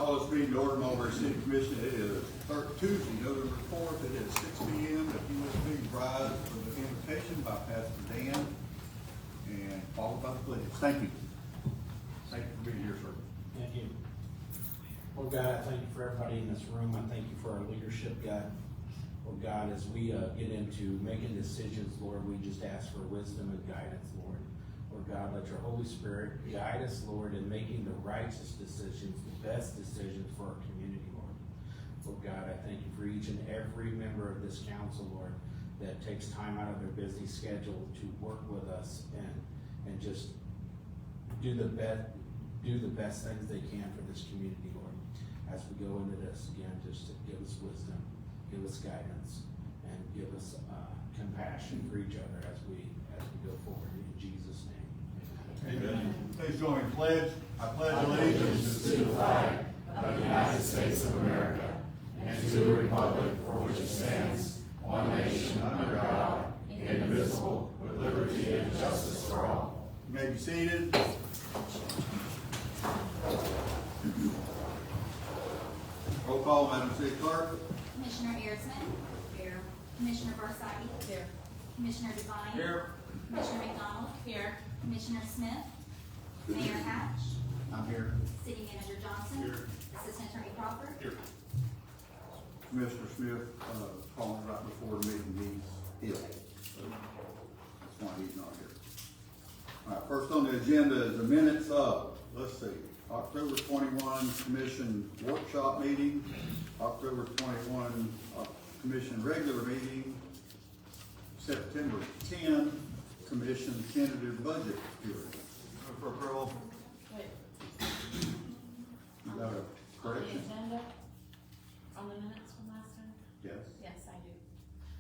call this meeting to order, Mulberry City Commission. It is Tuesday, November 4th. It is 6 p.m. If you would please rise for the invitation by Pastor Dan and followed by the pledge. Thank you. Thank you for being here, sir. Thank you. Lord God, I thank you for everybody in this room. I thank you for our leadership, God. Lord God, as we get into making decisions, Lord, we just ask for wisdom and guidance, Lord. Lord God, let your Holy Spirit guide us, Lord, in making the righteous decisions, the best decisions for our community, Lord. Lord God, I thank you for each and every member of this council, Lord, that takes time out of their busy schedule to work with us and just do the best things they can for this community, Lord. As we go into this again, just to give us wisdom, give us guidance, and give us compassion for each other as we go forward. In Jesus' name. Amen. Please join me in pledge. I pledge allegiance to the flag of the United States of America and to the republic for which it stands, one nation under God, indivisible, with liberty and justice for all. You may be seated. Roll call, Madam City Clerk. Commissioner Earsman. Here. Commissioner Barsadi. Here. Commissioner Devine. Here. Commissioner McDonald. Here. Commissioner Smith. Mayor Hatch. I'm here. City Manager Johnson. Here. Assistant Attorney Crawford. Here. Commissioner Smith, calling right before the meeting, he's ill. That's why he's not here. All right, first on the agenda is the minutes of, let's see, October 21 Commission Workshop Meeting, October 21 Commission Regular Meeting, September 10 Commission Tentative Budget Hearing. For approval. Wait, Is that a on the correction? agenda, on the minutes from last time? Yes. Yes, I do.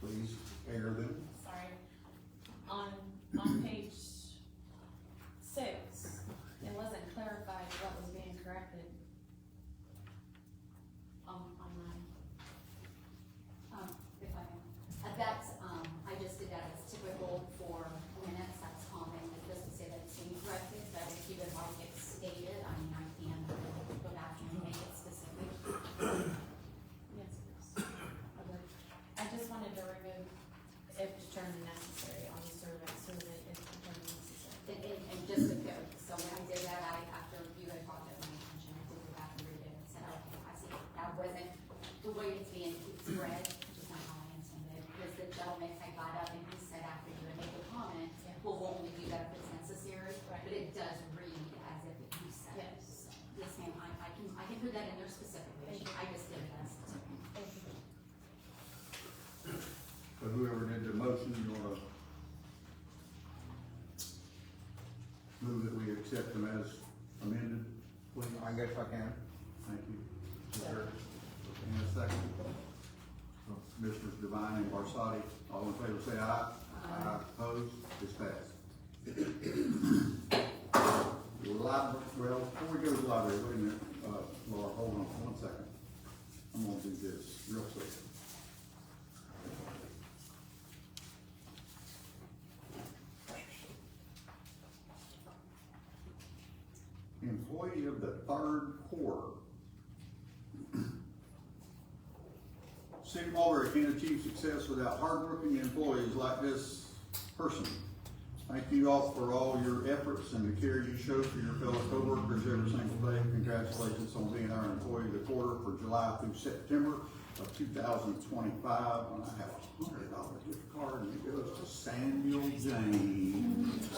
Please air them. Sorry. On page 6, it wasn't clarified what was being corrected. On mine. If I can. That's, I just did that as typical for minutes, that's common, it doesn't say that it's incorrected, but if you would like it stated, I mean, I can go back and make it specific. Yes, please. I would. I just wanted to remove if determined necessary on the survey, so that it's determined necessary. And just a code, so when I did that, after you had brought that to my attention, I did go back and read it and said, okay, I see, that wasn't the way it's being read, which is not how I intended it, because the gentleman had got up and he said after you had made the comment, well, we'll only do that if it's necessary, Right. but it does read as if you said it. Yes. So, yes, ma'am, I can put that in there specifically, I just did it as specific. Thank you. So whoever did the motion, you wanna move that we accept them as amended? Please, I guess I can. Thank you. Is there in a second? Commissioners Devine and Barsadi, all in favor say aye. Aye. Opposed? It's passed. Library, well, before we go to the library, wait a minute, Laura, hold on for 1 second. I'm gonna do this real quick. Employee of the third quarter. City of Mulberry can't achieve success without hardworking employees like this person. Thank you all for all your efforts and the care you show for your fellow coworkers every single day. Congratulations on being our employee of the quarter for July through September of 2025. And I have a $100 gift card and it goes to Samuel James.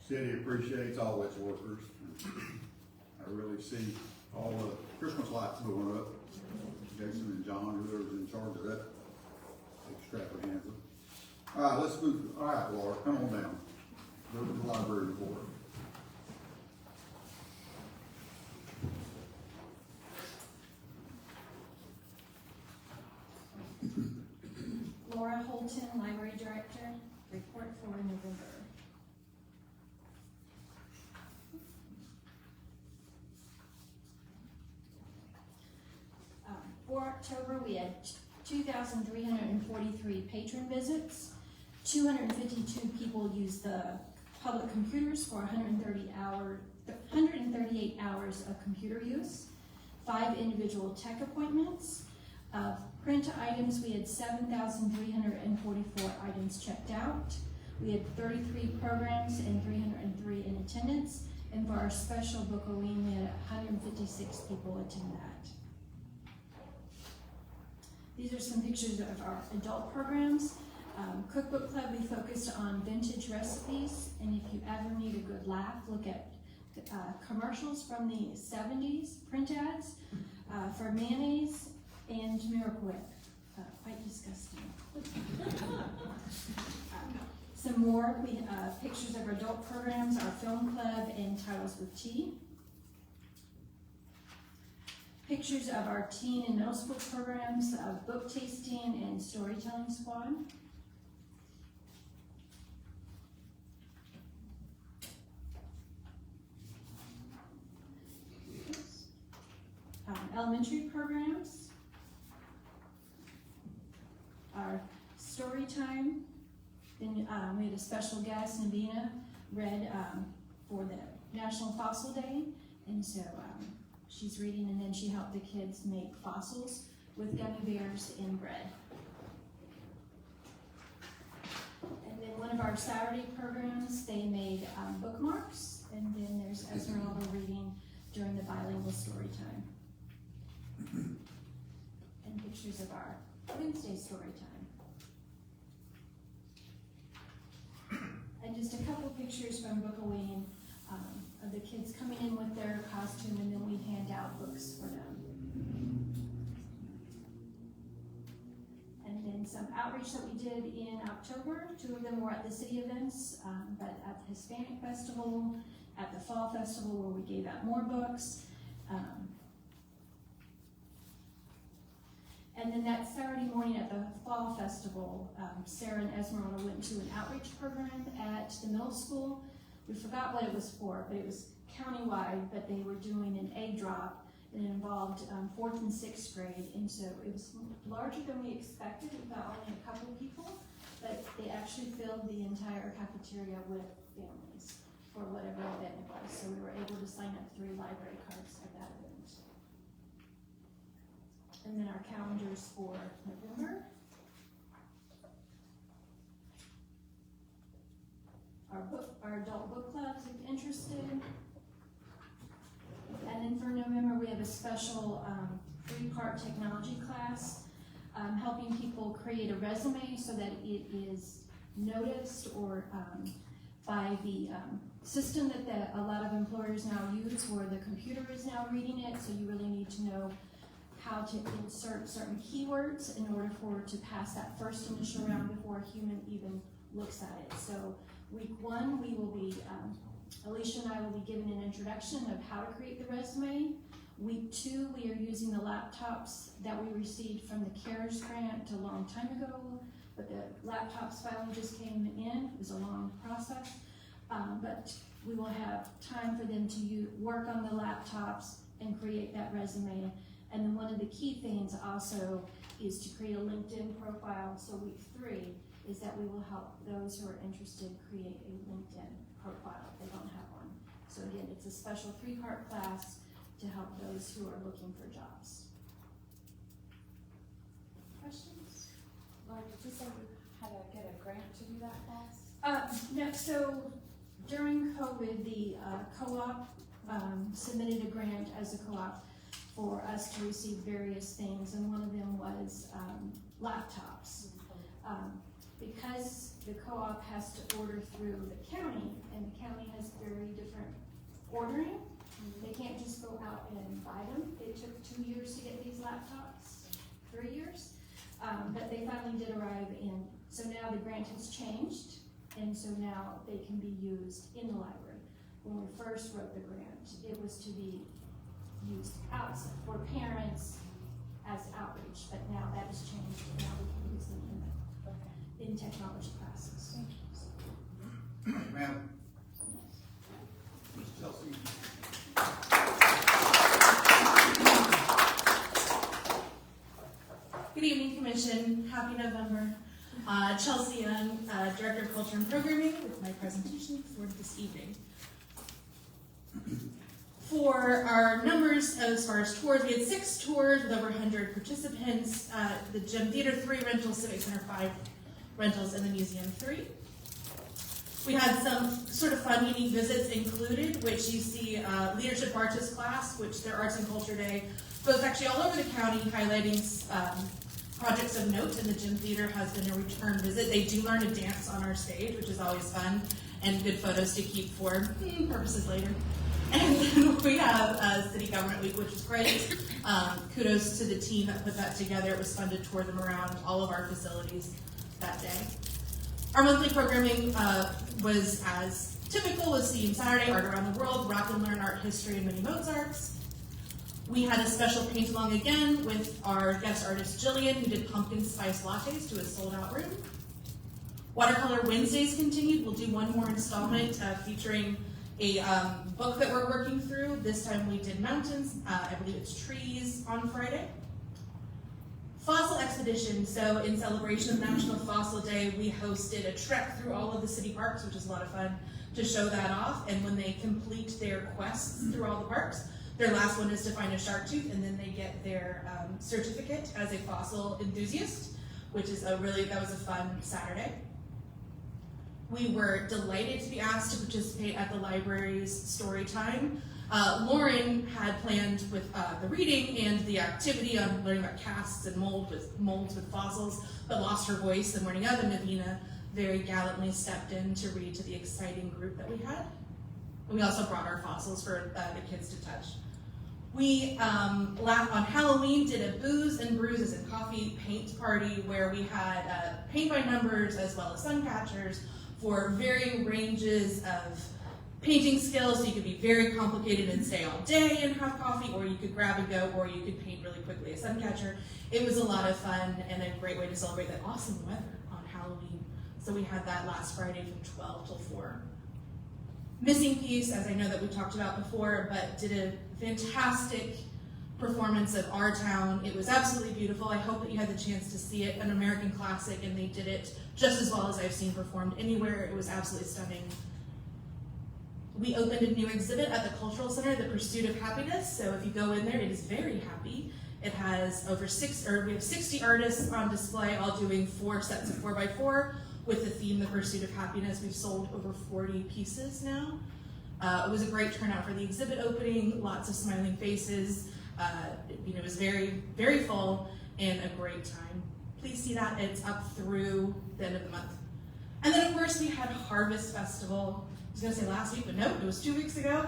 City appreciates all its workers. I really see all the Christmas lights going up. Jason and John, whoever's in charge of that extravaganza. All right, let's move. All right, Laura, come on down. Go to the library report. Holton, Library Director, report for November. For October, we had 2,343 patron visits. 252 people used the public computers for 138 hours of computer use. 5 individual tech appointments. Print items, we had 7,344 items checked out. We had 33 programs and 303 in attendance. And for our special book-a-week, we had 156 people attend that. These are some pictures of our adult programs. Cookbook Club, we focused on vintage recipes, and if you ever need a good laugh, look at commercials from the 70s, print ads for mayonnaise and Miracle Whip. Quite disgusting. Some more pictures of our adult programs, our film club, and Titles with Tea. Pictures of our teen and middle school programs of book tasting and storytelling squad. Elementary programs. Our story time. Then we had a special guest, Navina, read for the National Fossil Day, and so she's reading, and then she helped the kids make fossils with gummy bears and bread. And then one of our Saturday programs, they made bookmarks, and then there's Esmeralda reading during the bilingual story time. And pictures of our Wednesday story time. And just a couple pictures from Book-A-Ween of the kids coming in with their costume, and then we hand out books for them. And then some outreach that we did in October. 2 of them were at the city events, but at the Hispanic Festival, at the Fall Festival where we gave out more books. And then that Saturday morning at the Fall Festival, Sarah and Esmeralda went to an outreach program at the middle school. We forgot what it was for, but it was countywide, but they were doing an egg drop, and it involved 4th and 6th grade, and so it was larger than we expected. We thought only a couple people, but they actually filled the entire cafeteria with families for whatever event it was, so we were able to sign up 3 library cards at that event. And then our calendars for November. Our adult book clubs, if interested. And then for November, we have a special 3-part technology class, helping people create a resume so that it is noticed or by the system that a lot of employers now use, where the computer is now reading it, so you really need to know how to insert certain keywords in order for it to pass that first initial round before a human even looks at it. So week 1, we will be, Alicia and I will be giving an introduction of how to create the resume. Week 2, we are using the laptops that we received from the CARES grant a long time ago, but the laptops finally just came in. It was a long process, but we will have time for them to work on the laptops and create that resume. And then one of the key things also is to create a LinkedIn profile. So week 3 is that we will help those who are interested create a LinkedIn profile if they don't have one. So again, it's a special 3-part class to help those who are looking for jobs. Questions? Lauren, did you say you had to get a grant to do that class? No, so during COVID, the co-op submitted a grant as a co-op for us to receive various things, and one of them was laptops. Because the co-op has to order through the county, and the county has very different ordering, they can't just go out and buy them. It took 2 years to get these laptops, 3 years, but they finally did arrive in. So now the grant has changed, and so now they can be used in the library. When we first wrote the grant, it was to be used outside for parents as outreach, but now that has changed, and now we can use them in the in technology classes. Ma'am? Ms. Chelsea? Good evening, Commission. Happy November. Chelsea Young, Director of Culture and Programming, with my presentation for this evening. For our numbers as far as tours, we had 6 tours with over 100 participants. The Gym Theater 3 rentals, Civic Center 5 rentals, and the Museum 3. We had some sort of fun, unique visits included, which you see Leadership Artist class, which their Arts and Culture Day goes actually all over the county, highlighting projects of note, and the Gym Theater has been a return visit. They do learn to dance on our stage, which is always fun, and good photos to keep for purposes later. And then we have City Government Week, which is great. Kudos to the team that put that together. It was fun to tour them around all of our facilities that day. Our monthly programming was as typical, was Theme Saturday, Art Around the World, Rock and Learn Art History, and Mini Mozarts. We had a special paint-along again with our guest artist Jillian, who did pumpkin spice lattes to a sold-out room. Watercolor Wednesdays continued. We'll do one more installment featuring a book that we're working through. This time we did mountains. I believe it's trees on Friday. Fossil Expedition. So in celebration of National Fossil Day, we hosted a trek through all of the city parks, which is a lot of fun to show that off. And when they complete their quests through all the parks, their last one is to find a shark tooth, and then they get their certificate as a fossil enthusiast, which is that was a fun Saturday. We were delighted to be asked to participate at the library's story time. Lauren had planned with the reading and the activity on learning about casts and molds with fossils, but lost her voice the morning of, and Navina very gallantly stepped in to read to the exciting group that we had. And we also brought our fossils for the kids to touch. We, on Halloween, did a booze and bruises and coffee paint party where we had paint by numbers as well as sun catchers for varying ranges of painting skills. So you could be very complicated and stay all day and have coffee, or you could grab and go, or you could paint really quickly a sun catcher. It was a lot of fun and a great way to celebrate that awesome weather on Halloween. So we had that last Friday from 12 till 4. Missing Piece, as I know that we talked about before, but did a fantastic performance of Our Town. It was absolutely beautiful. I hope that you had the chance to see it, an American classic, and they did it just as well as I've seen performed anywhere. It was absolutely stunning. We opened a new exhibit at the Cultural Center, The Pursuit of Happiness. So if you go in there, it is very happy. It has we have 60 artists on display, all doing 4 sets of 4x4 with the theme, The Pursuit of Happiness. We've sold over 40 pieces now. It was a great turnout for the exhibit opening, lots of smiling faces. It was very, very full and a great time. Please see that. It's up through the end of the month. And then of course we had Harvest Festival. I was gonna say last week, but no, it was 2 weeks ago.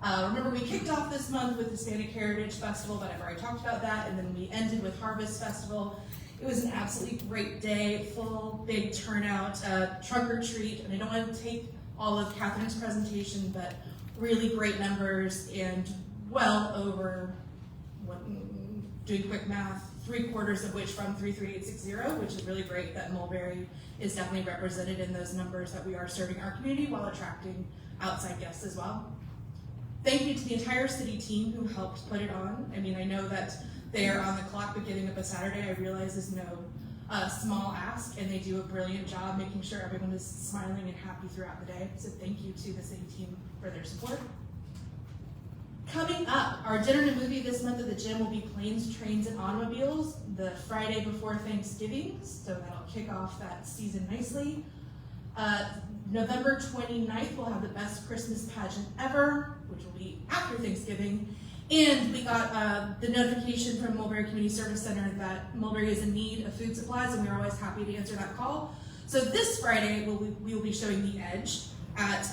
Remember, we kicked off this month with Hispanic Heritage Festival, but I've already talked about that, and then we ended with Harvest Festival. It was an absolutely great day, full, big turnout, trunk or treat, and I don't want to take all of Catherine's presentation, but really great numbers, and well over, doing quick math, 3/4 of which from 33860, which is really great that Mulberry is definitely represented in those numbers, that we are serving our community while attracting outside guests as well. Thank you to the entire city team who helped put it on. I mean, I know that they are on the clock, but giving up a Saturday, I realize is no small ask, and they do a brilliant job making sure everyone is smiling and happy throughout the day. So thank you to the city team for their support. Coming up, our dinner and movie this month at the gym will be Planes, Trains, and Automobiles, the Friday before Thanksgiving, so that'll kick off that season nicely. November 29th, we'll have the Best Christmas Pageant Ever, which will be after Thanksgiving. And we got the notification from Mulberry Community Service Center that Mulberry is in need of food supplies, and we're always happy to answer that call. So this Friday, we will be showing The Edge at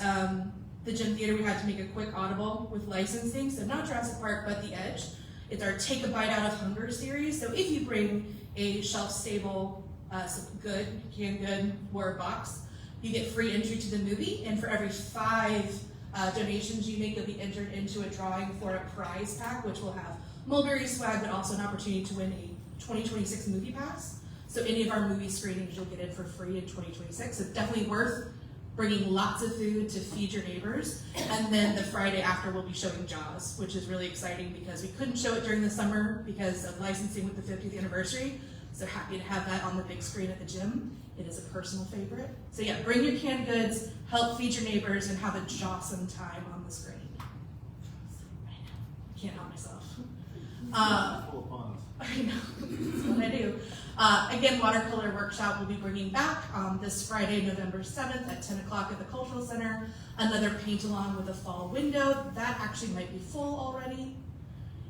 the Gym Theater. We had to make a quick audible with licensing, so not Jurassic Park, but The Edge. It's our Take a Bite Out of Hunger series. So if you bring a shelf-stable canned good or box, you get free entry to the movie, and for every 5 donations you make, you'll be entered into a drawing for a prize pack, which will have Mulberry swag, but also an opportunity to win a 2026 movie pass. So any of our movie screenings you'll get in for free in 2026. So definitely worth bringing lots of food to feed your neighbors. And then the Friday after we'll be showing Jaws, which is really exciting because we couldn't show it during the summer because of licensing with the 50th anniversary. So happy to have that on the big screen at the gym. It is a personal favorite. So yeah, bring your canned goods, help feed your neighbors, and have a jawsome time on the screen. Can't help myself. I know, that's what I do. Again, watercolor workshop will be bringing back this Friday, November 7th at 10 o'clock at the Cultural Center. Another paint along with a fall window. That actually might be full already.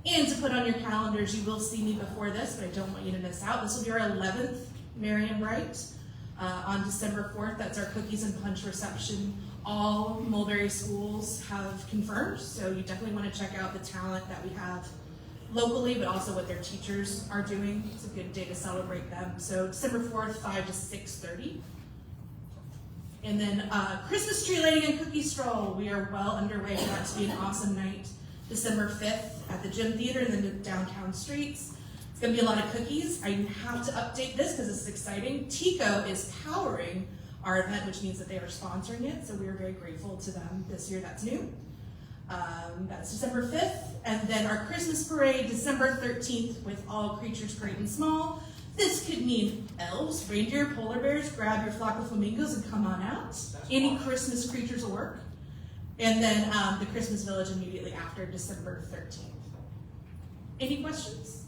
And to put on your calendars, you will see me before this, but I don't want you to miss out. This will be our 11th Marian Wright on December 4th. That's our cookies and punch reception. All Mulberry schools have confirmed, so you definitely want to check out the talent that we have locally, but also what their teachers are doing. It's a good day to celebrate them. So December 4th, 5 to 6:30. And then Christmas tree lighting and cookie stroll. We are well underway for that to be an awesome night. December 5th at the Gym Theater in the downtown streets. It's gonna be a lot of cookies. I have to update this because this is exciting. Tico is powering our event, which means that they are sponsoring it. So we are very grateful to them this year. That's new. That's December 5th. And then our Christmas parade, December 13th, with all creatures great and small. This could mean elves, reindeer, polar bears. Grab your flock of flamingos and come on out. Any Christmas creatures will work. And then the Christmas village immediately after, December 13th. Any questions?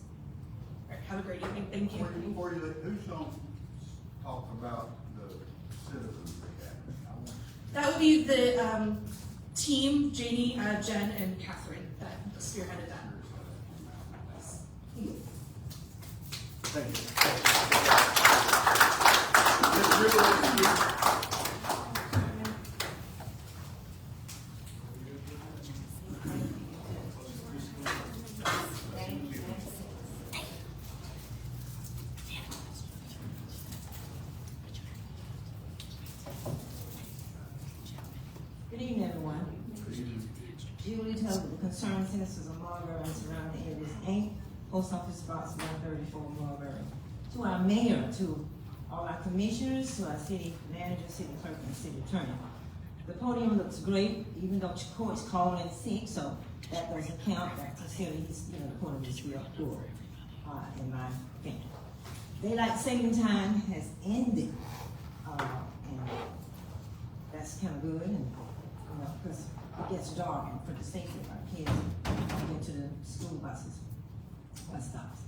All right, have a great evening. Thank you. Before you leave, who's going to talk about the citizens academy? That would be the team, Janie, Jen, and Catherine that spearheaded that. Thank you. Good evening, everyone. Julie Tubman, the concerned citizens of Mulberry and surrounding areas, Inc., Post Office Box 134, Mulberry. To our mayor, to all our commissioners, to our city manager, city clerk, and city attorney. The podium looks great, even though Chico is calling in sick, so that doesn't count. That considering he's, the podium is still full, in my opinion. Daylight saving time has ended, and that's kind of good, and because it gets dark, and for the safety of our kids, get to the school bus stops.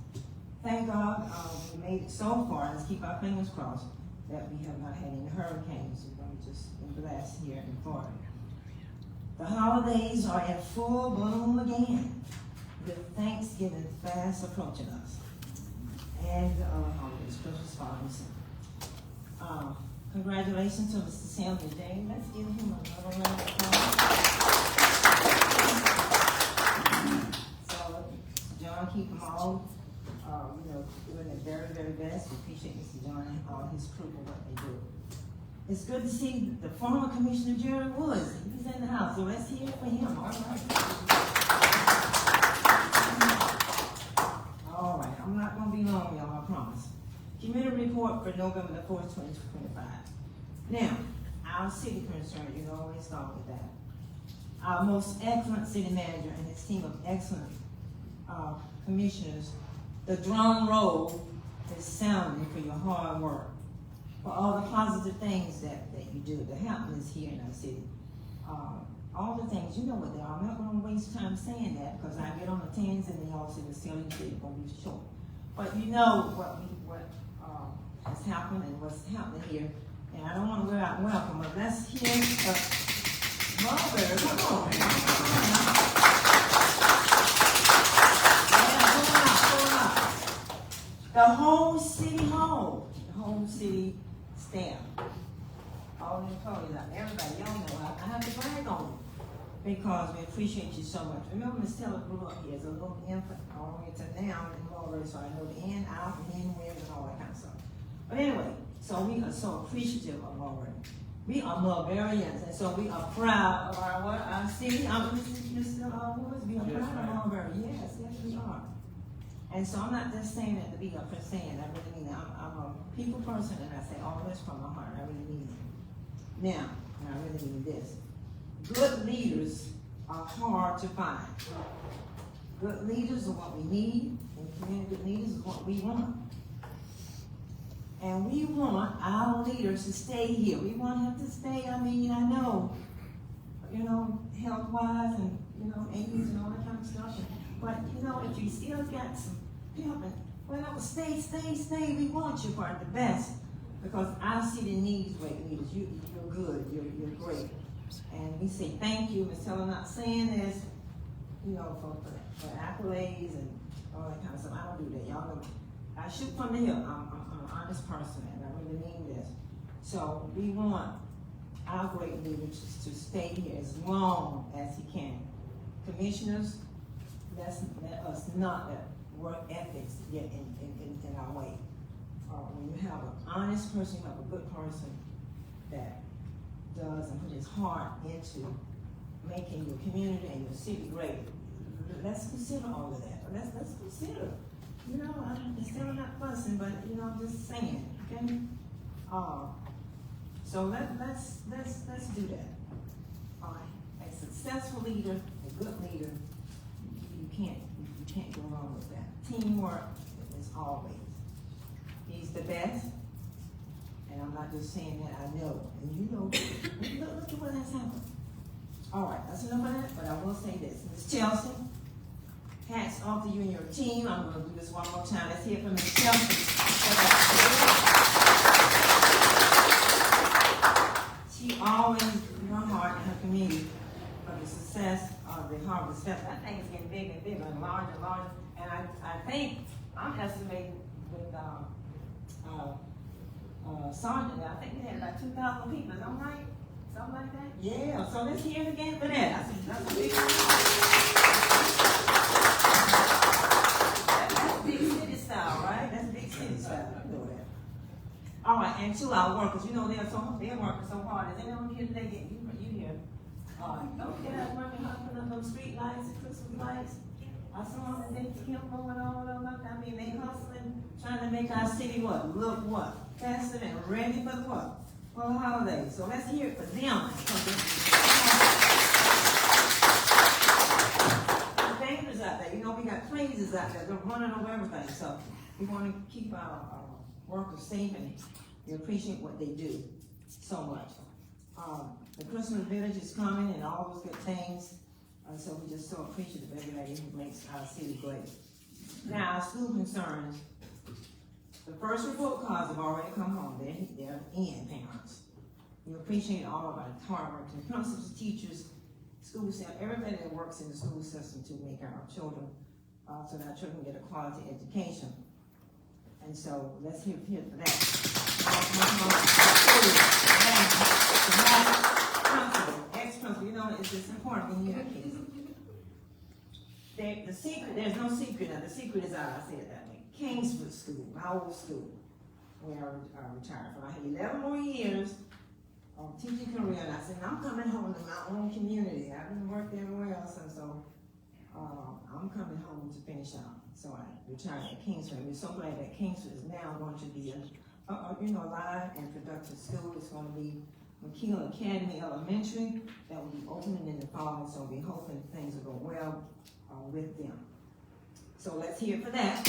Thank God we made it so far. Let's keep our fingers crossed that we have not had any hurricanes. We're going to just been blessed here in Florida. The holidays are in full bloom again, with Thanksgiving fast approaching us, and holidays, Christmas, Father's Day. Congratulations to Mr. Sam today. Let's give him another round of applause. So, John, keep them all, doing their very, very best. We appreciate Mr. John and all his crew for what they do. It's good to see the former Commissioner Jerry Woods. He's in the house, so let's hear it for him. All right, I'm not going to be long, y'all, I promise. Committee report for November the 4th, 2025. Now, our city concern, you always start with that. Our most excellent city manager and his team of excellent commissioners, the drum roll is sounding for your hard work, for all the positive things that you do, the happiness here in our city. All the things, you know what they are. I'm not going to waste time saying that because I get on the tens and they all say the ceiling is going to be short. But you know what has happened and what's happening here. And I don't want to wear out welcome, but let's hear Mulberry. Come on, man. The whole city hall, the whole city staff, all the employees, everybody, y'all know I have to brag on them because we appreciate you so much. Remember, Miss Taylor grew up here as a little infant all the way to now in Mulberry, so I know the in, out, in, where, and all that kind of stuff. But anyway, so we are so appreciative of Mulberry. We are Mulberrians, and so we are proud of our city. Mr. Woods, we are proud of Mulberry. Yes, we are. And so I'm not just saying that to be up for saying, I really mean it. I'm a people person, and I say all this from my heart, I really mean it. Now, and I really mean this. Good leaders are hard to find. Good leaders are what we need, and community good leaders is what we want. And we want our leaders to stay here. We want him to stay. I mean, I know, health-wise and, AIDS and all that kind of stuff. But, if you still got some help, well, stay. We want you for the best. Because our city needs great leaders. You're good. You're great. And we say thank you. Ms. Taylor, not saying this, for accolades and all that kind of stuff. I don't do that. Y'all know. I shoot from the hip. I'm an honest person, and I really mean this. So we want our great leaders to stay here as long as he can. Commissioners, let us not let work ethics get in our way. When you have an honest person, you have a good person that does and put his heart into making your community and your city great. Let's consider all of that. Let's consider. I'm still not fussing, but I'm just saying, okay? So let's do that. All right. A successful leader, a good leader, you can't go wrong with that. Teamwork is always. He's the best, and I'm not just saying that. I know, and look at what has happened. All right, that's enough of that. But I will say this, Ms. Chelsea. Hats off to you and your team. I'm going to do this one more time. Let's hear from Ms. Chelsea. She always, in her heart and her community, for the success of the Harvest Festival. That thing is getting bigger and bigger and larger and larger. And I think, I'm estimating with Sergeant, I think we had about 2,000 people. Is that right? Something like that? Yeah, so let's hear it again for that. That's a big That's big city style, right? That's big city style. You know that. All right, and to our workers, they're working so hard. Is anyone here today? You here? Don't get out working hard putting up those street lights and Christmas lights. I saw them and they kept going all over. I mean, they hustling, trying to make our city look festive and ready for what? For the holidays. So let's hear it for them. Dangerous out there. We got crazies out there. They're running over everything. So we want to keep our workers safe, and we appreciate what they do so much. The Christmas village is coming and all those good things. So we just so appreciative of everybody who makes our city great. Now, our school concerns. The first report cards have already come home. They're in, parents. We appreciate all of our hard working principals, teachers, school staff, everybody that works in the school system to make our children, so that our children get a quality education. And so let's hear for that. Ex-principal, it's just important when you have kids. The secret, there's no secret now. The secret is out, I say it that way. Kingsford School, my old school, where I retired from. I had 11 more years of teaching career, and I said, I'm coming home to my own community. I didn't work everywhere else, and so I'm coming home to finish out. So I retired at Kingsford. We're so glad that Kingsford is now going to be a live and productive school. It's going to be McKeel Academy Elementary that will be opening in the fall, so we're hoping things will go well with them. So let's hear for that.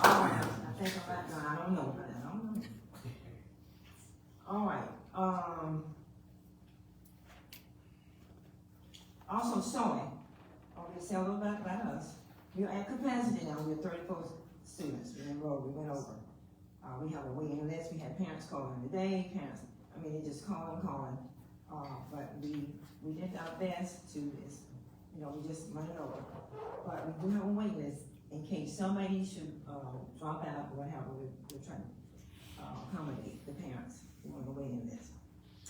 All right, I think I'm right now. I don't know. All right. Also sewing. We sell a lot about us. We're at capacity now. We're 34 students. We enrolled. We went over. We have a waiting list. We had parents calling today. They just calling. But we did our best to, we just run it over. But we do have a waiting list in case somebody should drop out or whatever. We're trying to accommodate the parents who want to waiting list.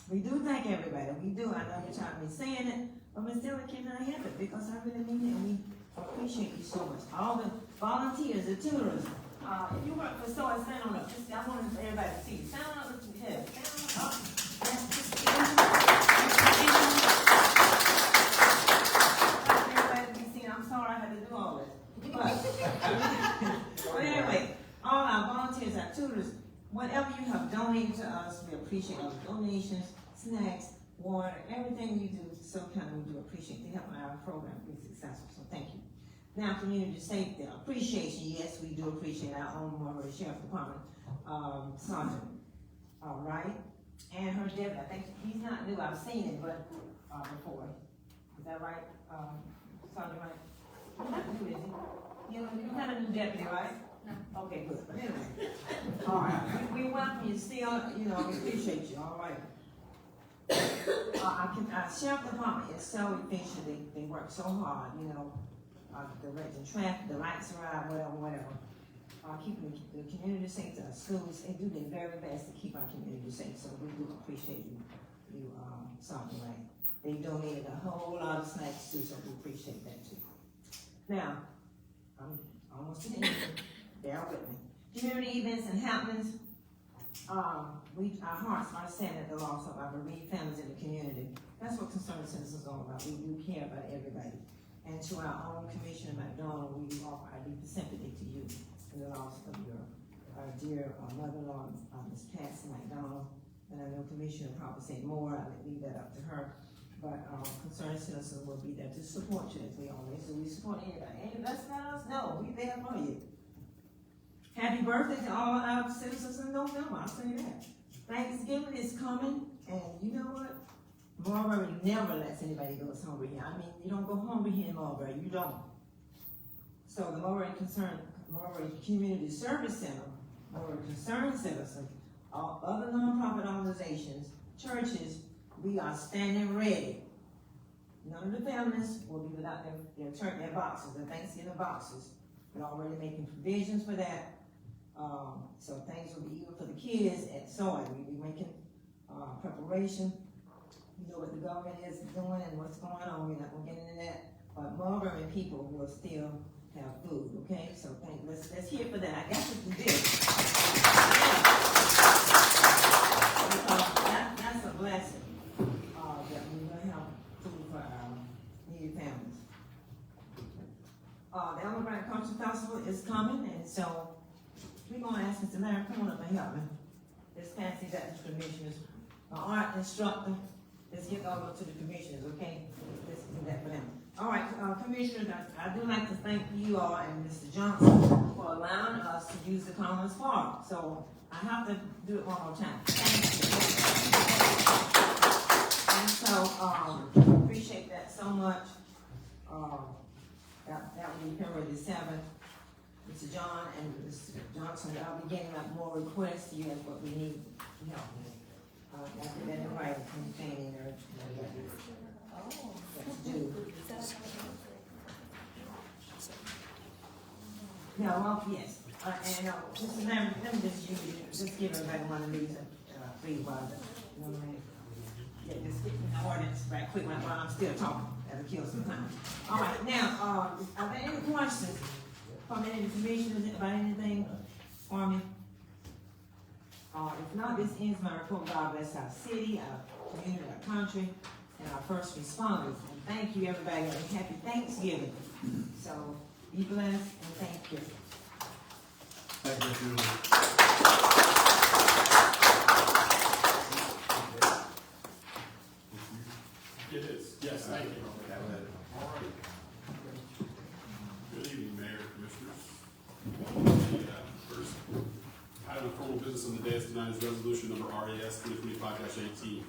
We do thank everybody. We do. I know you're tired of me saying it, but we still cannot help it because I really mean it. And we appreciate you so much. All the volunteers, the tutors. If you work for SOA, stand on up. I want everybody to see you. Stand on up with your head. Stand on up. Everybody to be donating to us. We appreciate all the donations, snacks, water, everything you do. So kind of, we do appreciate the help our program be successful. So thank you. Now, community safety appreciation. Yes, we do appreciate our own Mulberry Sheriff Department sergeant. All right, and her deputy. I think he's not new. I've seen it, but before. Is that right, Sergeant? Right? He's not new, is he? You're kind of new deputy, right? No. Okay, good. But anyway, all right. We welcome you. Still, we appreciate you. All right. Our sheriff department is so efficient. They work so hard. Directing traffic, the lights are out, whatever. Keeping the community safe, the schools, they do their very best to keep our community safe. So we do appreciate you, Sergeant Wright. They donated a whole lot of snacks too, so we appreciate that too. Now, I'm almost to the end. Bear with me. Community events and happenings. Our hearts are sad at the loss of our bereaved families in the community. That's what Concerned Citizens is all about. We do care about everybody. And to our own Commissioner McDonald, we offer our deepest sympathy to you in the loss of your dear mother-in-law, Ms. Patsy McDonald. And I know Commissioner probably say more. I'll leave that up to her. But Concerned Citizens will be there to support you as we always do. We support anybody. Hey, that's not us. No, we there for you. Happy birthday to all our citizens in November. I'll say that. Thanksgiving is coming, and you know what? Mulberry never lets anybody go hungry here. I mean, you don't go hungry here in Mulberry. You don't. So the Mulberry Community Service Center, Mulberry Concerned Citizens, all other nonprofit organizations, churches, we are standing ready. None of the families will be without their boxes, their Thanksgiving boxes. We're already making provisions for that. So things will be even for the kids at Soy. We'll be making preparation. You know what the government is doing and what's going on. We're not going to get into that. But Mulberry people will still have food, okay? So let's hear for that. I guess it's the deal. That's a blessing that we will have food for our needy families. The Elmer Grant Culture Festival is coming, and so we're going to ask Mr. Larry, come on up and help me. This fancy that the commissioners, my art instructor. Let's get all up to the commissioners, okay? Let's do that for them. All right, commissioners, I do like to thank you all and Mr. Johnson for allowing us to use the Commons Park. So I have to do it one more time. Thank you. And so appreciate that so much. That will be February the 7th. Mr. John and Mr. Johnson, I'll be getting up more requests to you as what we need help with. After that, right, containing or do. No, well, yes. And Mr. Lambert, let me just give everybody one of these free while just get the ordinance right quick while I'm still talking. That'll kill some time. All right, now, are there any questions from any of the commissioners about anything for me? If not, this ends my report. God bless our city, our community, our country, and our first responders. And thank you, everybody, and happy Thanksgiving. So be blessed and thank you. Thank you, Julie. It is. Yes, thank you. All right. Good evening, Mayor, Commissioners. First item of formal business on the day tonight is resolution number RES 2025-18.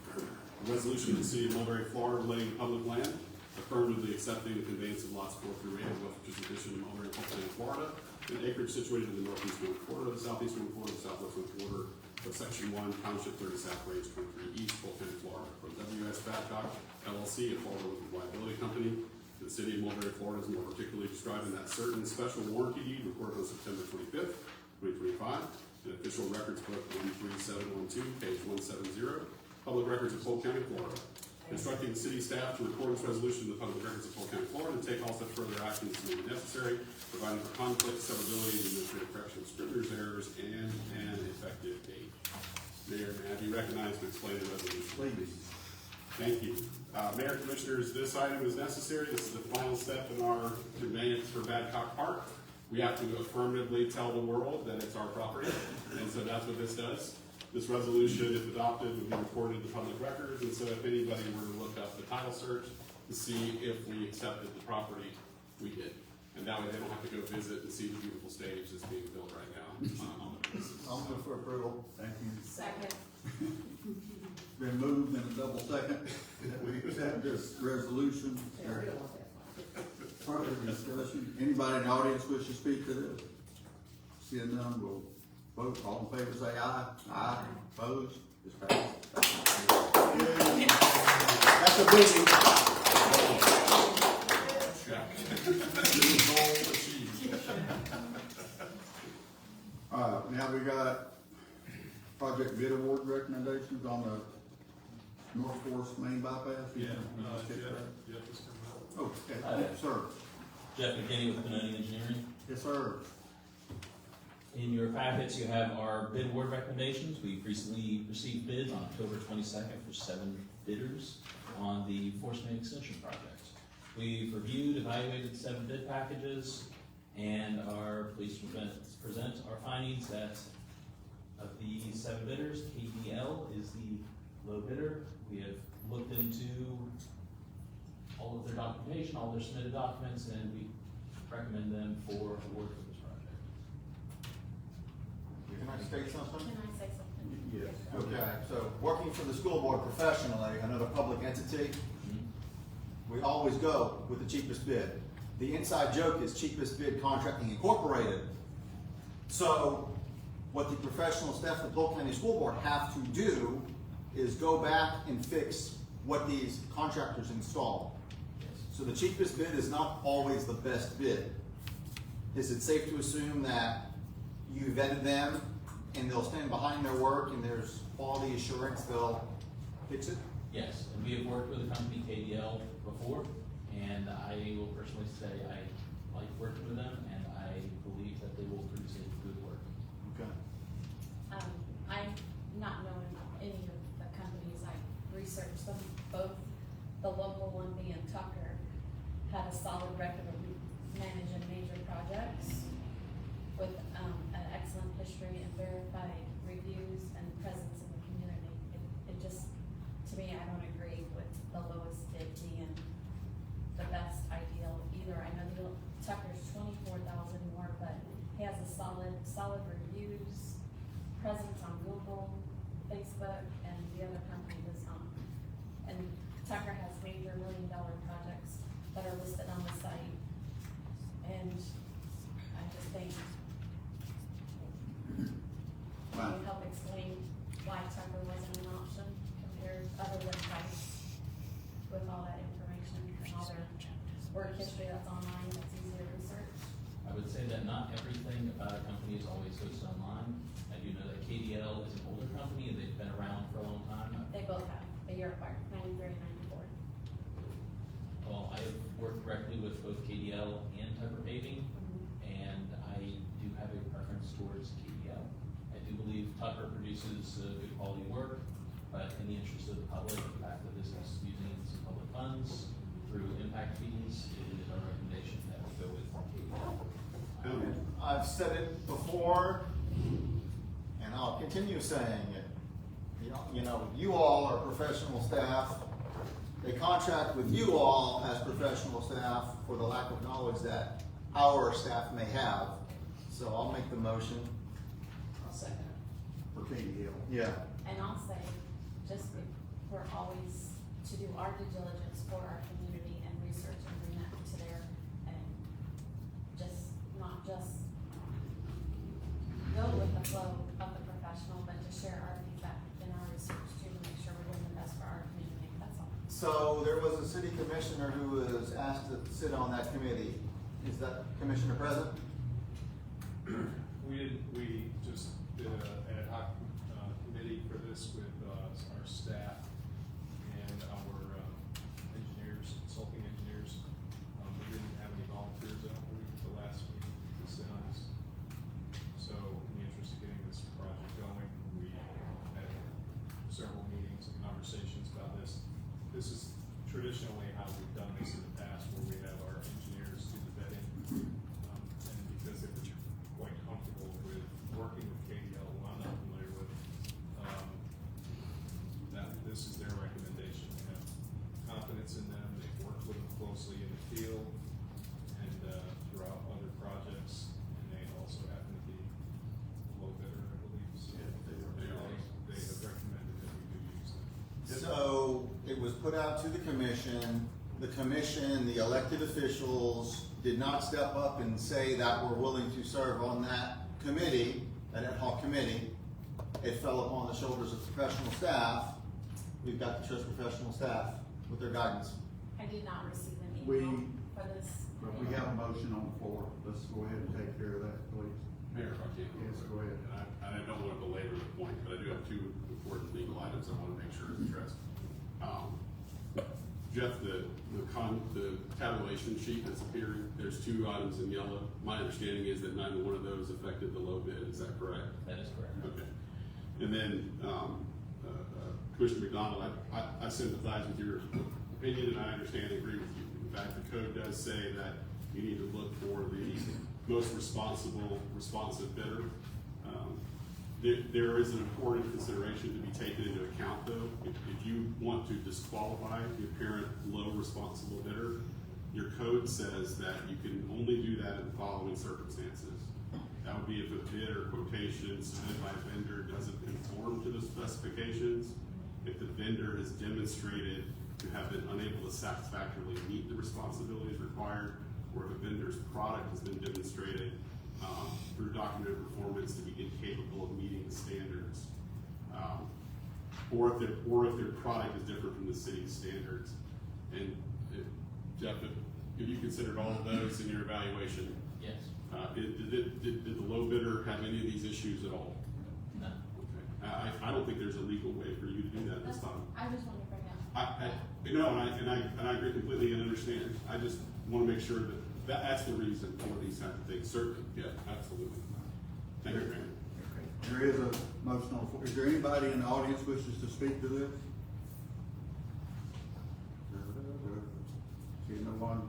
A resolution of the city of Mulberry, Florida, relating to public land, affirmatively accepting the conveyance of lots 4 through 8 of West Virginia Edition of Mulberry, Florida, an acreage situated in the northeast one quarter, the southeast one quarter, the southwest one quarter of Section 1, Township 30 South, Range 23 East, Fulton, Florida, from WS Babcock LLC, a Florida Local Liability Company. The city of Mulberry, Florida is more particularly described in that certain special warranty deed recorded on September 25th, 2025, in Official Records Book 13712, page 170, Public Records of Polk County, Florida. Instructing the city staff to record this resolution in the Public Records of Polk County, Florida, and take all such further actions as may be necessary, providing for conflict, severability, and administrative correction of scrivener's errors, and an effective date. Mayor, may I be recognized to explain the resolution? Please. Thank you. Mayor, Commissioners, this item is necessary. This is the final step in our conveyance for Badcock Park. We have to affirmatively tell the world that it's our property, and so that's what this does. This resolution, if adopted, would be recorded in the public records, and so if anybody were to look up the title search to see if we accepted the property, we did. And that way they don't have to go visit and see the beautiful stage that's being built right now on the premises. I'll move for approval. Thank you. Second. Been moved in a double second that we accept this resolution. Further discussion? Anybody in the audience wish to speak to this? Seeing none, we'll vote. All in favor say aye. Aye. Opposed? It's passed. That's a biggie. All right, now we got project bid award recommendations on the North Forest Main Bypass. Jeff is coming up. Okay, yes, sir. Jeff McKinney with Benoni Engineering. Yes, sir. In your packets, you have our bid award recommendations. We've recently received bids on October 22nd for 7 bidders on the Forest Main Extension project. We've reviewed, evaluated 7 bid packages, and are pleased to present our findings that of the 7 bidders, KDL is the low bidder. We have looked into all of their documentation, all their submitted documents, and we recommend them for award for this project. Can I state something? Can I say something? Yes. Okay, so working for the school board professionally, another public entity, we always go with the cheapest bid. The inside joke is cheapest bid contracting incorporated. So what the professional staff of the Polk County School Board have to do is go back and fix what these contractors install. So the cheapest bid is not always the best bid. Is it safe to assume that you vetted them and they'll stand behind their work and there's quality assurance they'll fix it? Yes, and we have worked with the company KDL before, and I will personally say I like working with them, and I believe that they will produce a good work. Okay. I, not knowing any of the companies, I researched them, both the local one being Tucker had a solid record of managing major projects with, an excellent history and verified reviews and presence in the community. It just, to me, I don't agree with the lowest bid being the best ideal either. I know Tucker's 24,000 more, but he has a solid reviews, presence on Google, Facebook, and the other company does not. And Tucker has major $1 million projects that are listed on the site. And I just think, can you help explain why Tucker wasn't an option compared, other than price, with all that information and all their work history that's online, that's easy to research? I would say that not everything about a company is always hosted online. I do know that KDL is an older company, and they've been around for a long time. They both have, a year apart, 93 and 94. Well, I have worked directly with both KDL and Tucker Paving, and I do have a preference towards KDL. I do believe Tucker produces good quality work, but in the interest of the public, the fact that this is using some public funds through impact fees, it is our recommendation that we go with KDL. I've said it before, and I'll continue saying it. You know, you all are professional staff. They contract with you all as professional staff for the lack of knowledge that our staff may have. So I'll make the motion. I'll second it. For KDL. Yeah. And I'll say, just if we're always to do our due diligence for our community and research and bring that to there, and just, not just go with the flow of the professional, but to share our feedback and our research too, to make sure we're doing the best for our community, that's all. So there was a city commissioner who was asked to sit on that committee. Is that commissioner present? We just did an ad hoc committee for this with our staff and our engineers, consulting engineers. We didn't have any volunteers at the last meeting to sit on this. So in the interest of getting this project going, we had several meetings and conversations about this. This is traditionally how we've done this in the past, where we have our engineers do the vetting. And because they were quite comfortable with working with KDL, who I'm not familiar with, was put out to the commission, the elected officials did not step up and say that we're willing to serve on that committee, that ad hoc committee. It fell upon the shoulders of professional staff. We've got to trust professional staff with their guidance. I did not receive an We- email for this. But we have a motion on the floor. Let's go ahead and take care of that, please. Mayor, if I can. Yes, go ahead. And I don't want to belabor the point, but I do have two important legal items I want to make sure is addressed. Jeff, the tabulation sheet that's appearing, there's two items in yellow. My understanding is that neither one of those affected the low bid, is that correct? That is correct. Okay. And then, Commissioner McDonald, I sympathize with your opinion, and I understand and agree with you. In fact, the code does say that you need to look for the most responsive bidder. There is an important consideration to be taken into account, though. If you want to disqualify the apparent low responsible bidder, your code says that you can only do that in the following circumstances. That would be if a bid or quotation submitted by a vendor doesn't conform to the specifications, if the vendor has demonstrated to have been unable to satisfactorily meet the responsibilities required, or if a vendor's product has been demonstrated through documented performance to be incapable of meeting the standards, or if their product is different from the city's standards. And Jeff, if you considered all of those in your evaluation, Yes. did the low bidder have any of these issues at all? No. Okay. I don't think there's a legal way for you to do that this time. I just wanted to bring up. I agree completely and understand. I just want to make sure that's the reason for these kinds of things. Certainly, yeah, absolutely. Thank you, Mayor. There is a motion on the floor. Is there anybody in the audience wishes to speak to this? See no one?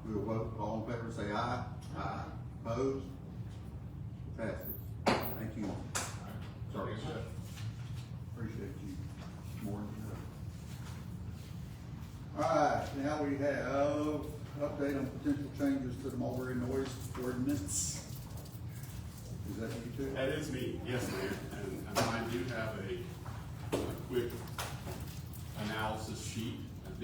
We'll vote. All in favor, say aye. Aye. Opposed? Passes. Thank you. Sorry, Jeff. Appreciate you more than that. All right, now we have update on potential changes to the Mulberry noise ordinance. Is that you too? That is me, yes, Mayor. And I do have a quick analysis sheet. I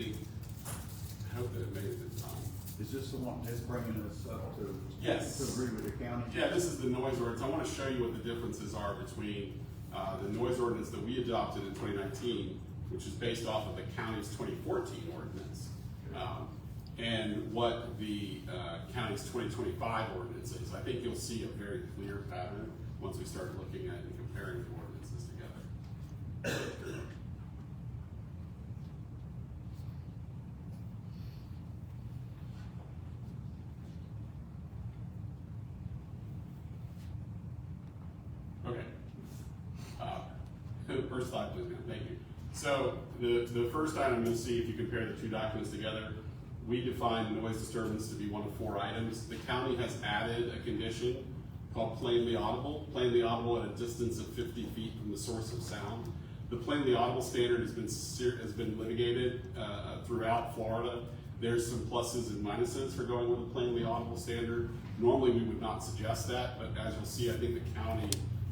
hope that it made it in time. Is this the one that's bringing us up to? Yes. To agree with the county? Yeah, this is the noise ordinance. I want to show you what the differences are between the noise ordinance that we adopted in 2019, which is based off of the county's 2014 ordinance, and what the county's 2025 ordinance is. I think you'll see a very clear pattern once we start looking at and comparing the ordinances together. Okay. First slide, please, ma'am. Thank you. So the first item you'll see, if you compare the two documents together, we define noise disturbance to be one of 4 items. The county has added a condition called plainly audible at a distance of 50 feet from the source of sound. The plainly audible standard has been litigated throughout Florida. There's some pluses and minuses for going with a plainly audible standard. Normally we would not suggest that, but as you'll see, I think the county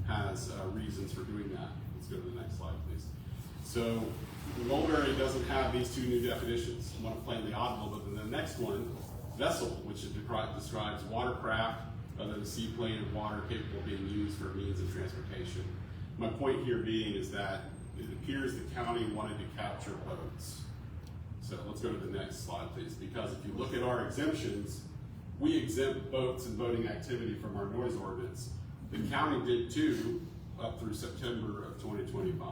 has reasons for doing that. Let's go to the next slide, please. So Mulberry doesn't have these 2 new definitions, one of plainly audible, but then the next one, vessel, which describes watercraft, whether the seaplane or water capable of being used for means of transportation. My point here being is that it appears the county wanted to capture boats. So let's go to the next slide, please, because if you look at our exemptions, we exempt boats and boating activity from our noise ordinance. The county did too, up through September of 2025.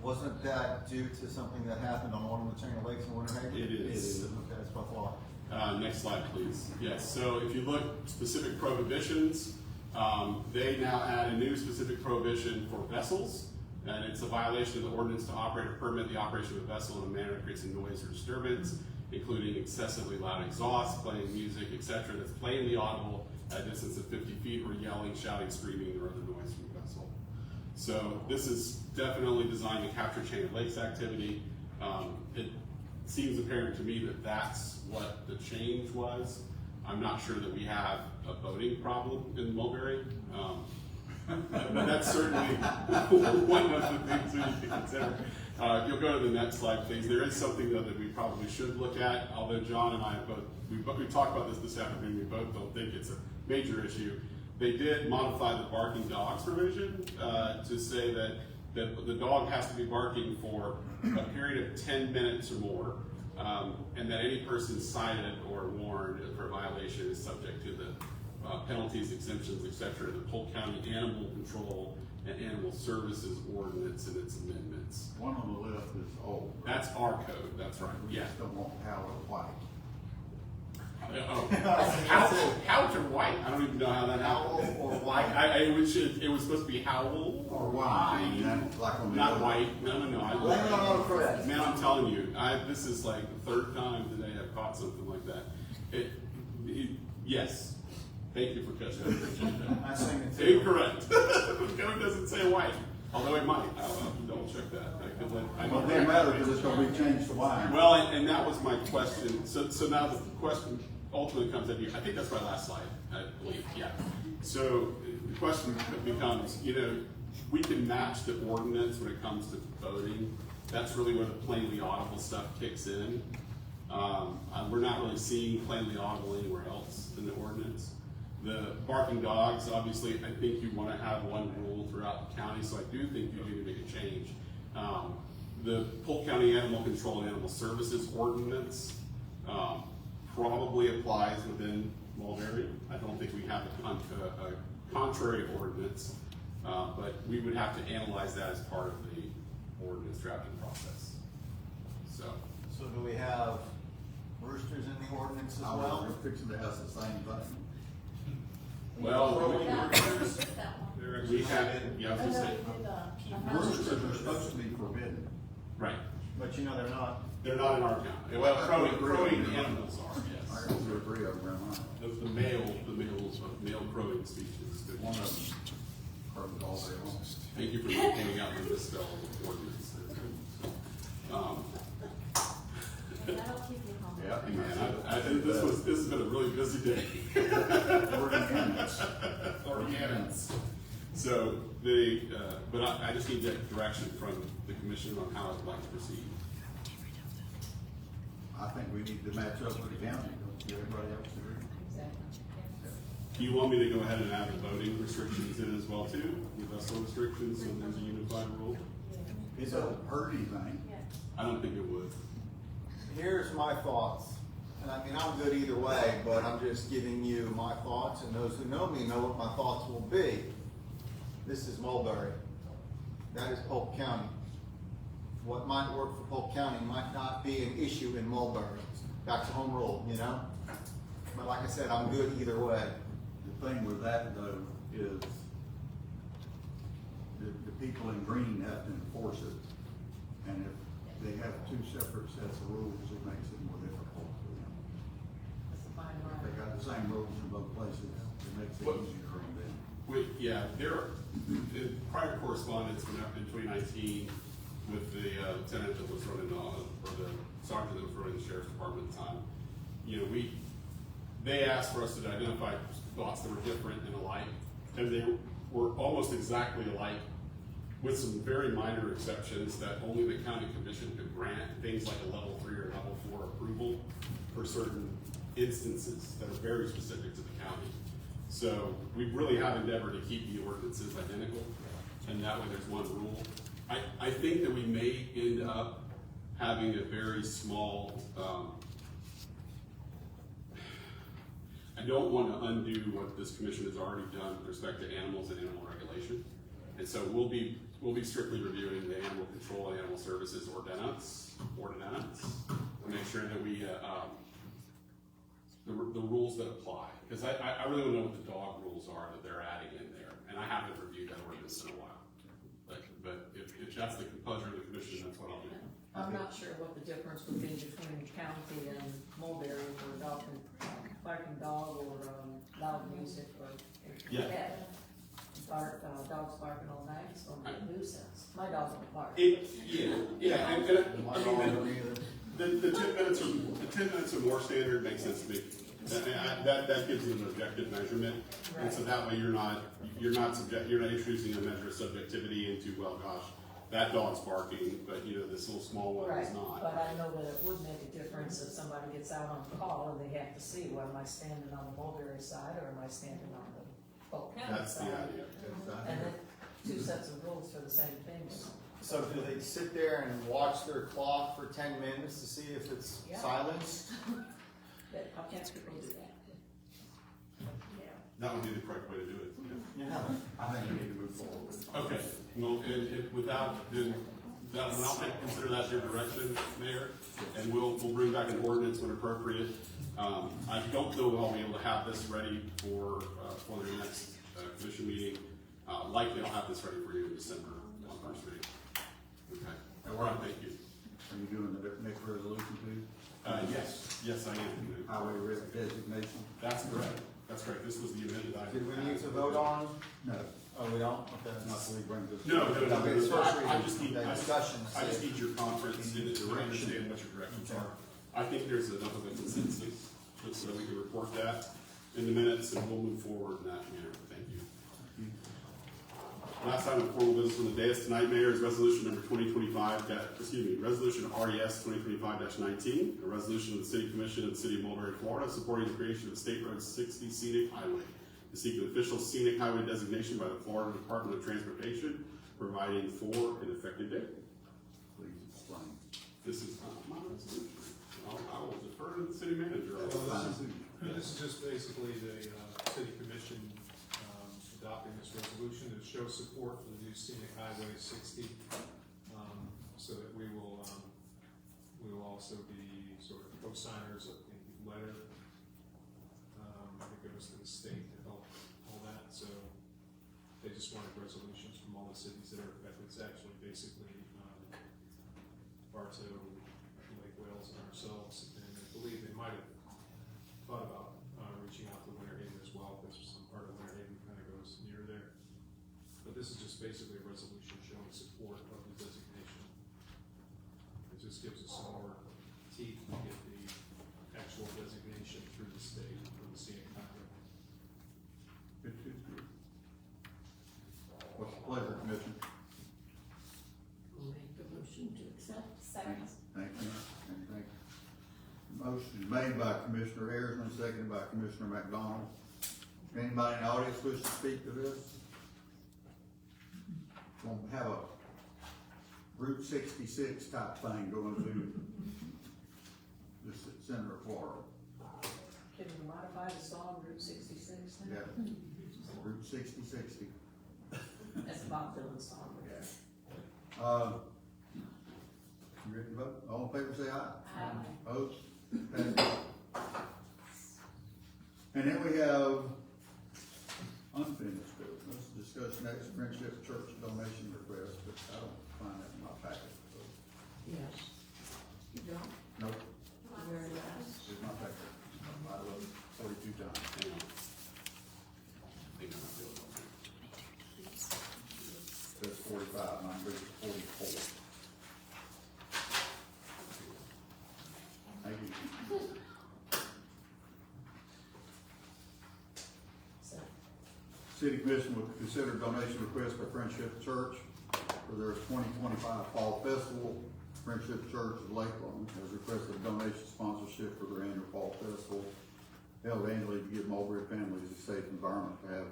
Wasn't that due to something that happened on one of the Chain of Lakes in Winter Haven? It is. Okay, that's what I thought. Next slide, please. Yes, so if you look specific prohibitions, they now add a new specific prohibition for vessels, and it's a violation of the ordinance to operate or permit the operation of a vessel in a manner that creates a noise or disturbance, including excessively loud exhaust, playing music, etc., that's plainly audible at a distance of 50 feet, or yelling, shouting, screaming, or other noise from the vessel. So this is definitely designed to capture Chain of Lakes activity. It seems apparent to me that that's what the change was. I'm not sure that we have a boating problem in Mulberry. But that's certainly one of the things that you can consider. You'll go to the next slide, please. There is something though that we probably should look at, although John and I have we talked about this afternoon, we both don't think it's a major issue. They did modify the barking dogs provision to say that the dog has to be barking for a period of 10 minutes or more, and that any person cited or warned for a violation is subject to the penalties, exemptions, etc. The Polk County Animal Control and Animal Services Ordinance and its amendments. One on the left is old. That's our code, that's right, We yeah. just don't want Howard White. Howard or White? I don't even know how that happened. Howl or white? It was supposed to be Howl Or wine, like on the Not other. white, no. Blame it on Fred. Man, I'm telling you, this is like the third time today I've caught something like that. Yes, thank you for catching that. Appreciate that. I sing it too. Incorrect. The code doesn't say white, although it might. I'll have to double check that. Well, it doesn't matter because it's gonna be changed to wine. Well, and that was my question. So now the question ultimately comes at you. I think that's my last slide, I believe, yeah. So the question becomes, we can match the ordinance when it comes to voting. That's really where the plainly audible stuff kicks in. We're not really seeing plainly audible anywhere else in the ordinance. The barking dogs, obviously, I think you want to have one rule throughout the county, so I do think you need to make a change. The Polk County Animal Control and Animal Services Ordinance probably applies within Mulberry. I don't think we have a contrary ordinance, but we would have to analyze that as part of the ordinance drafting process. So So do we have roosters in the ordinance as I well? was fixing to ask the same thing. well, That one. we have, yeah, I was gonna say, Roosters are supposed to be forbidden. right. But they're not. They're not in our county. Well, crowing animals are, I yes. got 2 or 3 of them around mine. The male crowing species. One of them crows all day long. Thank you for pointing out the misspell of the ordinance. That'll keep you home. Yeah. Man, this has been a really busy day. Organics. So but I just need that direction from the commission on how I'd like to proceed. I think we need to match up with the county, don't everybody else agree? Do you want me to go ahead and add the voting restrictions in as well too? With vessel restrictions, so there's a unified rule? It doesn't hurt anything. I don't think it would. Here's my thoughts. And I mean, I'm good either way, but I'm just giving you my thoughts, and those who know me know what my thoughts will be. This is Mulberry. That is Polk County. What might work for Polk County might not be an issue in Mulberry. Back to home rule, But like I said, I'm good either way. The thing with that though is the people in green have to enforce it. And if they have 2 separate sets of rules, it makes it more difficult for them. If they got the same rules in both places, it makes it easier for them. In prior correspondence in 2019 with the lieutenant that was running, or the sergeant that was running the sheriff's department at the time, they asked for us to identify spots that were different and alike, and they were almost exactly alike, with some very minor exceptions that only the county commission could grant, things like a level 3 or level 4 approval for certain instances that are very specific to the county. So we really have endeavored to keep the ordinances identical, and that way there's one rule. I think that we may end up having a very small, I don't want to undo what this commission has already done with respect to animals and animal regulation. And so we'll be strictly reviewing the animal control and animal services ordinance to make sure that we, the rules that apply. Because I really don't know what the dog rules are that they're adding in there, and I haven't reviewed that ordinance in a while. But if that's the pleasure of the commission, that's what I'll do. I'm not sure what the difference would be between county and Mulberry for adopting barking dog or loud music or Yeah. dogs barking all night, it's gonna be a nuisance. My dog won't bark. Yeah, and the 10 minutes or more standard makes sense to me. That gives you an objective measurement, and so that way you're not introducing a measure of subjectivity into, well, gosh, that dog's barking, but you know, this little small one is not. But I know that it would make a difference if somebody gets out on call and they have to see, well, am I standing on the Mulberry side or am I standing on the Polk County That's the side? idea. And then two sets of rules for the same things. So do they sit there and watch their clock for 10 minutes to see if it's Yeah. silenced? That, how can people do that? That would be the correct way to do it. Yeah. I think we need to move forward. Okay, well, and without, then, I'll consider that your direction, Mayor, and we'll bring back an ordinance when appropriate. I don't know if I'll be able to have this ready for the next, commission meeting. Likely I'll have this ready for you in December, on first reading. Okay, all right, thank you. Are you doing the next resolution too? Yes, I am. Highway designation? That's correct, This was the amended item. Did we need to vote on? No, Oh, we don't? Okay. not till we bring this. No. Okay, it's first reading. I just need, Okay, discussion. I just need your confidence in it to understand what your directions are. I think there's enough of a consensus, just so that we can report that in the minutes, and we'll move forward in that manner. Thank you. Last item of formal business on the dais tonight, Mayor, is resolution number resolution RES 2025-19, a resolution of the City Commission of the City of Mulberry, Florida, supporting the creation of State Road 60 scenic highway, to seek an official scenic highway designation by the Florida Department of Transportation, providing for an effective date. Please explain. This is not my resolution. I will defer to the city manager. This is just basically the city commission adopting this resolution to show support for the new scenic highway 60, so that we will also be sort of co-signers of the letter that goes to the state to help all that. So they just wanted resolutions from all the cities that are affected. It's actually basically Bartow, Lake Wales, and ourselves, and I believe they might have thought about reaching out to Winter Haven as well, because some part of Winter Haven kind of goes near there. But this is just basically a resolution showing support of the designation. It just gives us some more teeth to get the actual designation through the state for the scenic highway. Good. What's the pleasure, Commission? Make the motion to accept. Second. Thank you. Motion made by Commissioner Ayers, seconded by Commissioner McDonald. Anybody in the audience wish to speak to this? We'll have a Route 66 type thing going through the center of Florida. Can you modify the song Route 66 now? Yeah, Route 6060. That's Bob Dylan's song. You ready to vote? All in favor say aye. Aye. Opposed? And then we have unfinished business, discuss next Friendship Church donation request, but I don't find that in my packet. So, Yes. You don't? nope, Very last. it's my packet. I looked 42 times. Hang on. I think I might be able to. That's 45, mine goes to 44. Thank you. So, City Commission will consider donation request by Friendship Church for their 2025 Fall Festival. Friendship Church of Lakeland has requested a donation sponsorship for their annual Fall Festival, held annually to give Mulberry families a safe environment to have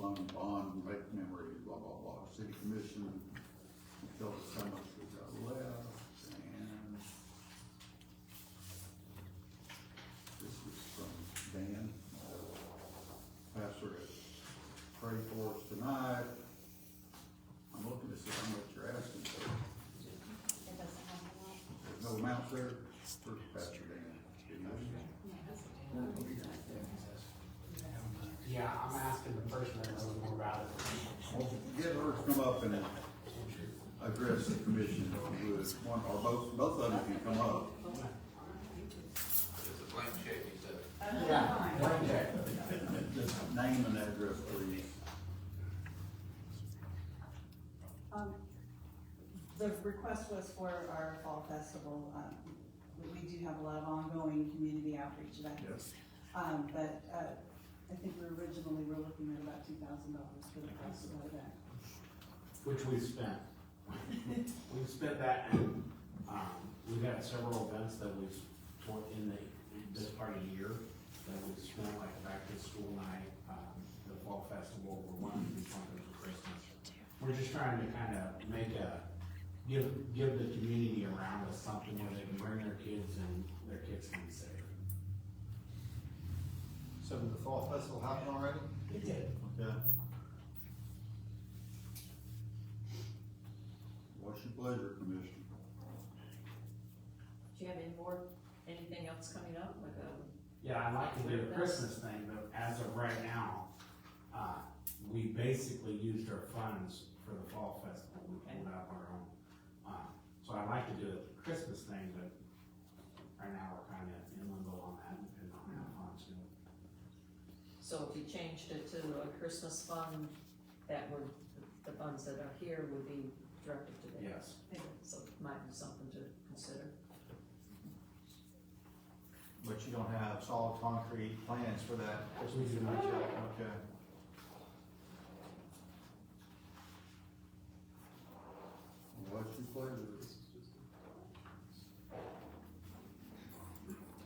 fun, bond, make memories, blah, blah, blah. City Commission will tell us how much we've got left, and this is from Dan. Pastor, pray for us tonight. I'm looking to see how much you're asking for. It doesn't have a lot. There's no amounts there. First, Pastor Dan. Yeah, I'm asking the person that knows more about it. Well, get her to come up and address the commission if you would. One, or both of them can come up. It's a blank check, he said. Yeah, blank check. Just name and address, please. The request was for our fall festival. We do have a lot of ongoing community outreach events. But, I think we originally were looking at about $2,000 for the cost of that event. Which we've spent. We've spent that, and, we've had several events that we've, in this part of the year, that we've spent, like back to school night, the fall festival, we're wanting to do something for Christmas. We're just trying to kind of make give the community around us something where they can bring their kids and their kids can be safe. So did the fall festival happen already? It did. Okay. What's your pleasure, Commissioner? Do you have anything else coming up, like Yeah, I'd like to do a Christmas thing, but as of right now, we basically used our funds for the fall festival, we pulled out our own. So I'd like to do a Christmas thing, but right now we're kind of in limbo on that, and not have funds to do it. So if you changed it to a Christmas fund, that would, the funds that are here would be directed to them? Yes. So it might be something to consider. But you don't have solid concrete plans for that? We do not. Okay. What's your pleasure?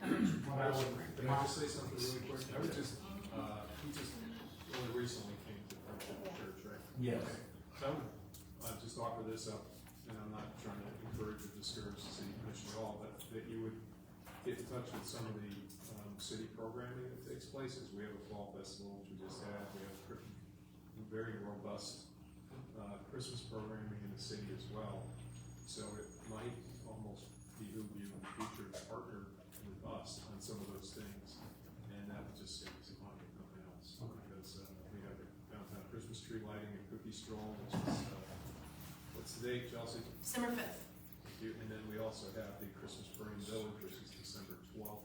Can I just say something really quick? I was just, he just only recently came to Friendship Church, right? Yes. So I would just offer this up, and I'm not trying to encourage or discourage the city commission at all, but that you would get in touch with some of the, city programming that takes place, as we have a fall festival, which we just had, we have very robust, Christmas programming in the city as well. So it might almost behoove you in the future to partner with us on some of those things, and that would just save some money, if nothing else. Because, we have the downtown Christmas tree lighting and cookie stroll, which is, what's the date, Chelsea? December 5th. Thank you. And then we also have the Christmas Parade Village, which is December 12th.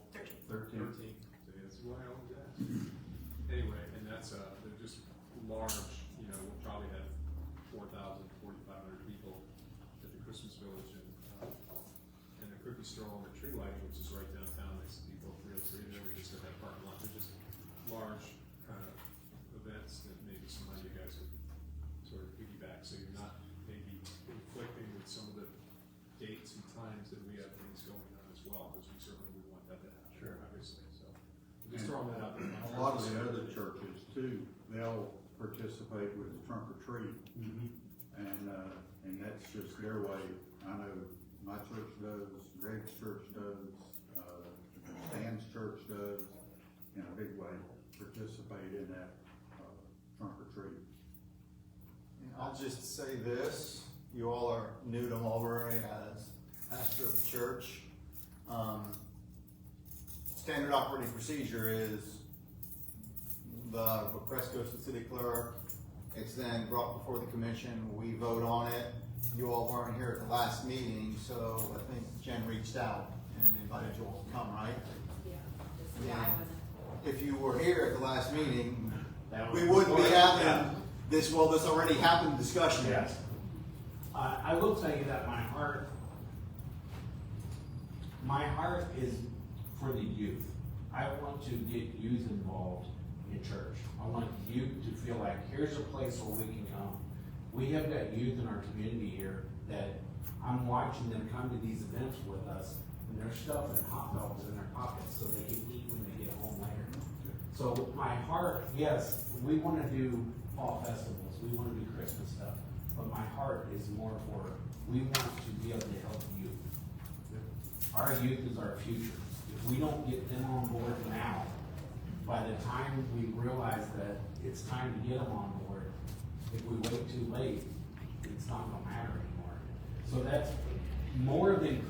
13th. So that's why I always ask. Anyway, and that's, they're just large, you know, we'll probably have 4,000, 4,500 people at the Christmas Village, and the cookie stroll and the tree lighting, which is right downtown next to Depot 303, there we just have that parking lot. They're just large kind of events that maybe some of you guys would sort of piggyback, so you're not maybe conflicting with some of the dates and times that we have things going on as well, because we certainly would want that to happen. Sure. Obviously, so just throwing that out there. A lot of the other churches too, they'll participate with the trunk or treat. And that's just their way. I know my church does, Greg's church does, Stan's church does, in a big way, participate in that, trunk or treat. I'll just say this, you all are new to Mulberry as pastor of the church. Standard operating procedure is the request goes to the city clerk, it's then brought before the commission, we vote on it. You all weren't here at the last meeting, so I think Jen reached out and invited you all to come, right? Yeah, I wasn't. If you were here at the last meeting, That we was wouldn't be before- having this already happened discussion. Yes. I will tell you that my heart is for the youth. I want to get youth involved in church. I want youth to feel like, here's a place where we can come. We have got youth in our community here that I'm watching them come to these events with us, and they're stuffing hot dogs in their pockets so they can eat when they get home later. So my heart, yes, we wanna do fall festivals, we wanna do Christmas stuff, but my heart is more for, we want to be able to help youth. Our youth is our future. If we don't get them on board now, by the time we realize that it's time to get them on board, if we wait too late, it's not gonna matter anymore. So that's more than a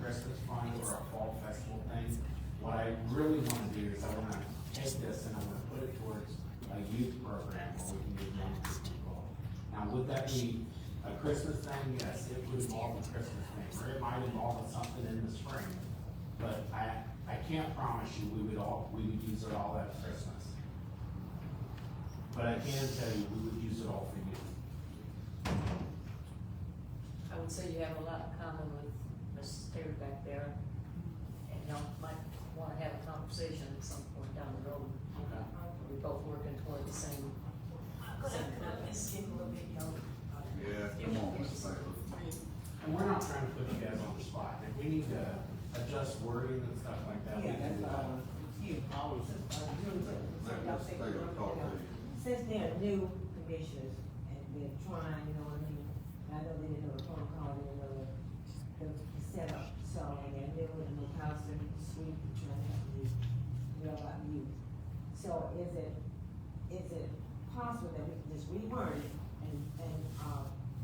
Christmas fund or a fall festival thing. What I really wanna do is I wanna take this and I wanna put it towards a youth program where we can get young people involved. Now, would that be a Christmas thing? Yes, it would involve a Christmas thing, or it might involve something in the spring. But I can't promise you we would use it all at Christmas. But I can tell you, we would use it all for you. I would say you have a lot in common with Miss Terry back there, and y'all might wanna have a conversation at some point down the road. Okay. We're both working toward the same purpose. Yeah, come on, Mr. Taylor. And we're not trying to put you guys on the spot. If we need to adjust wording and stuff like that, we can do that. Let Mr. Taylor talk to you. Since they're new commissioners and they're trying, you know what I mean? I know they didn't know the protocol, they didn't know the setup, so, and they're new and the counseling suite, trying to have you, know about you. So is it possible that we can just reword it and,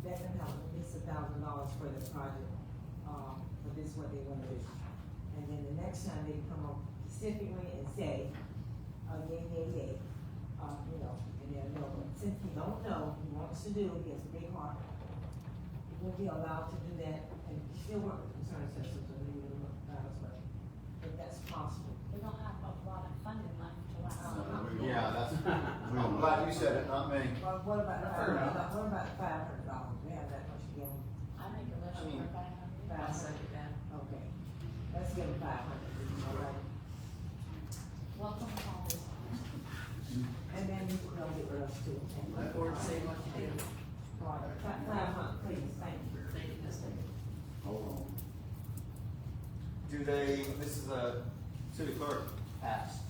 let them have at least $1,000 for the project, for this, what they wanna do? And then the next time they come up specifically and say, yay, you know, and they'll know, but since he don't know, he wants to do, he has a big heart. He will be allowed to do that, and still work with concerned citizens, and leave it about as well. If that's possible. We don't have a lot of funding money to allow. Yeah, that's, I'm glad you said it, not me. But what about Fair enough. $500? What about $500? We have that much to give them. I make a motion for $500. I'll second that. Okay, let's give them 500, all right? Welcome to all this. And then you can get rid of us too. Look forward to seeing what you do. 500, please, thank you. Thank you, Ms. Davis. Hold on. Do they, this is a city clerk asked,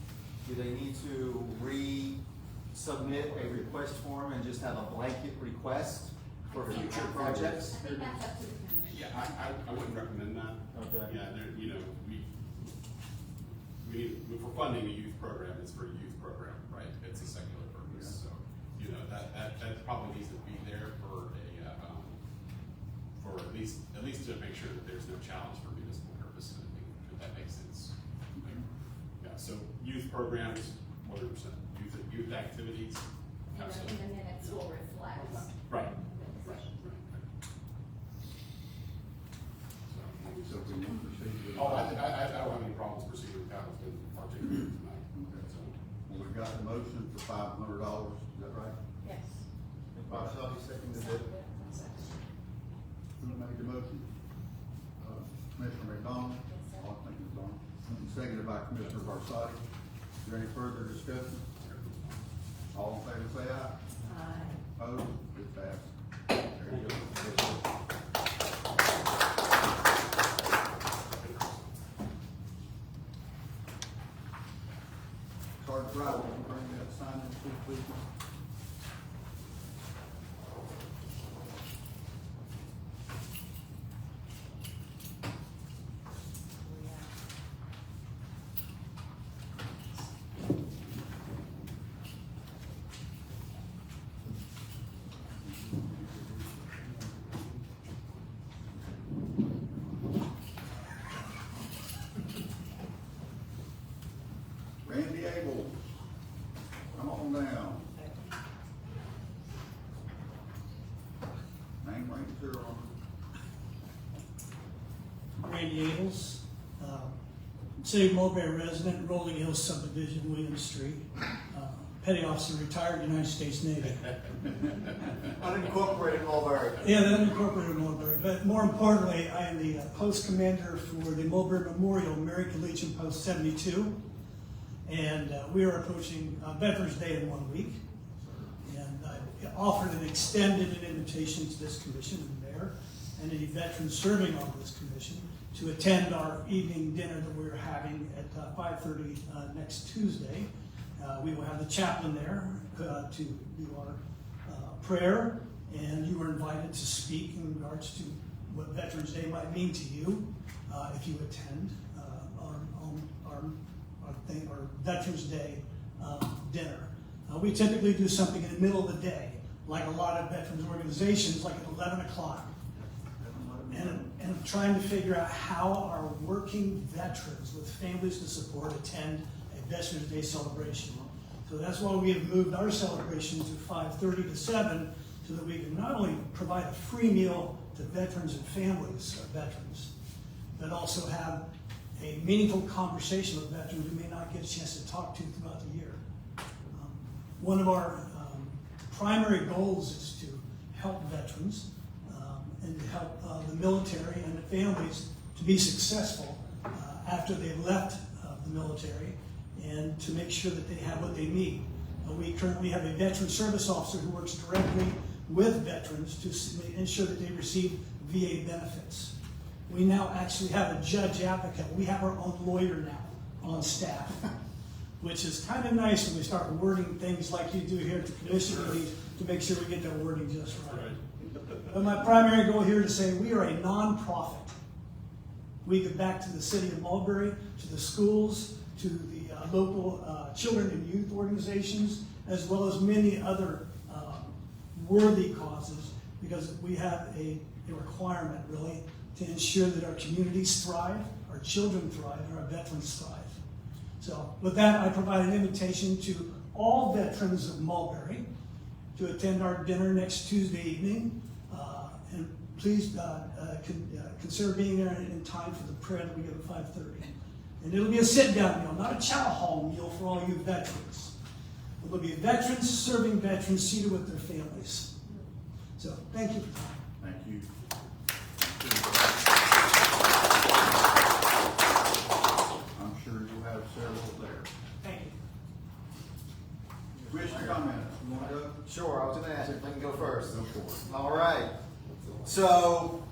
do they need to resubmit a request form and just have a blanket request for future projects? I think that's up to the commission. Yeah, I wouldn't recommend that. Okay. Yeah, there, you know, if we're funding a youth program, it's for a youth program, right? It's a secular purpose, so, you know, that probably needs to be there for for at least to make sure that there's no challenge for municipal purposes, if that makes sense. Yeah, so youth programs, 100%, youth activities, And absolutely. the minutes will reflect. Right. So we need to proceed with. Oh, I don't have any problems proceeding with that, it's been articulated tonight. Okay. So, Well, we've got the motion for $500, is that right? Yes. Marshall, you seconded it? Who made the motion? Commissioner McDonald? Oh, I think it's on. Seconded by Commissioner Barsadi. Is there any further discussion? All in favor, say aye. Aye. Opposed? It passed. There you go. Sergeant Wright, will you bring that sign in, please? Randy Abel, come on down. Name, rank, and serial number. Randy Abels, City of Mulberry resident, Rolling Hills subdivision, William Street. Petty officer, retired United States Navy. Unincorporated Mulberry. Yeah, that incorporated Mulberry, but more importantly, I am the post commander for the Mulberry Memorial American Legion Post 72. And we are approaching Veterans Day in 1 week. And I offered and extended an invitation to this commission and the mayor and any veterans serving on this commission to attend our evening dinner that we're having at 5:30 next Tuesday. We will have the chaplain there to do our prayer, and you are invited to speak in regards to what Veterans Day might mean to you if you attend our Veterans Day dinner. We typically do something in the middle of the day, like a lot of veterans organizations, like at 11 o'clock. And I'm trying to figure out how our working veterans with families to support attend a Veterans Day celebration. So that's why we have moved our celebration to 5:30 to 7, so that we can not only provide a free meal to veterans and families of veterans, but also have a meaningful conversation with veterans who may not get a chance to talk to throughout the year. One of our primary goals is to help veterans and to help the military and the families to be successful after they've left the military and to make sure that they have what they need. We currently have a veteran service officer who works directly with veterans to ensure that they receive VA benefits. We now actually have a judge advocate. We have our own lawyer now on staff, which is kind of nice when we start wording things like you do here at the commission meetings to make sure we get that wording just right. But my primary goal here is to say we are a nonprofit. We give back to the city of Mulberry, to the schools, to the local children and youth organizations, as well as many other worthy causes, because we have a requirement, really, to ensure that our communities thrive, our children thrive, and our veterans thrive. So with that, I provide an invitation to all veterans of Mulberry to attend our dinner next Tuesday evening. And please consider being there in time for the prayer that we give at 5:30. And it'll be a sit-down meal, not a chow hall meal for all you veterans. It'll be veterans serving veterans seated with their families. So thank you for time. Thank you. I'm sure you'll have several there. Thank you. Commissioner comments, you want to go? Sure, I was gonna ask if I can go first. Go for it. All right. So,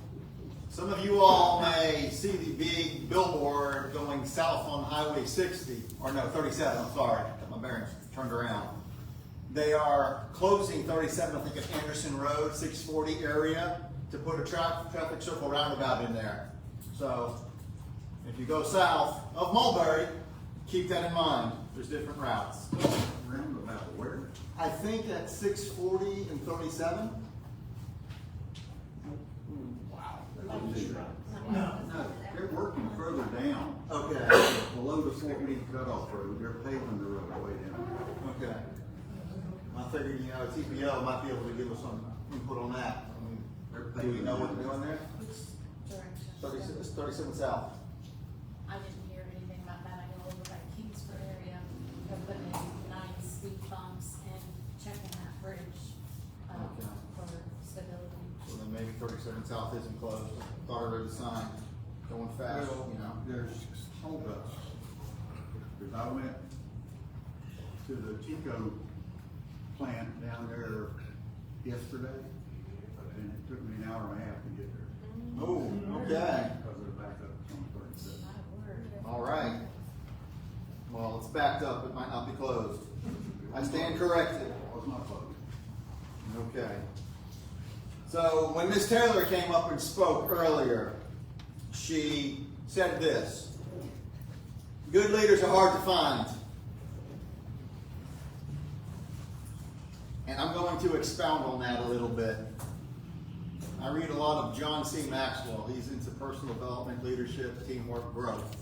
some of you all may see the big billboard going south on Highway 60, or no, 37, I'm sorry, got my bearings turned around. They are closing 37, I think, at Anderson Road, 640 area, to put a traffic circle roundabout in there. So, if you go south of Mulberry, keep that in mind. There's different routes. Roundabout where? I think at 640 and 37. No, they're working further down. Okay. Below the 480 cutoff road, they're paving the road way down. Okay. I figured, TPO might be able to give us some input on that. I mean, do we know what they're doing there? Direction. It's 37 south. I didn't hear anything about that. I know over by Kingsford area, they're putting in 9 speed bumps and checking that bridge, Okay. for stability. So then maybe 37 south isn't closed. Thought I read the sign. Going fast, Well, there's holdups. Because I went to the Chico plant down there yesterday, and it took me an hour and a half to get there. Oh, okay. Because of the backup on 37. My word. All right. Well, it's backed up. It might not be closed. I stand corrected. It was not closed. Okay. So when Ms. Taylor came up and spoke earlier, she said this: good leaders are hard to find. And I'm going to expound on that a little bit. I read a lot of John C. Maxwell. He's into personal development, leadership, teamwork, growth.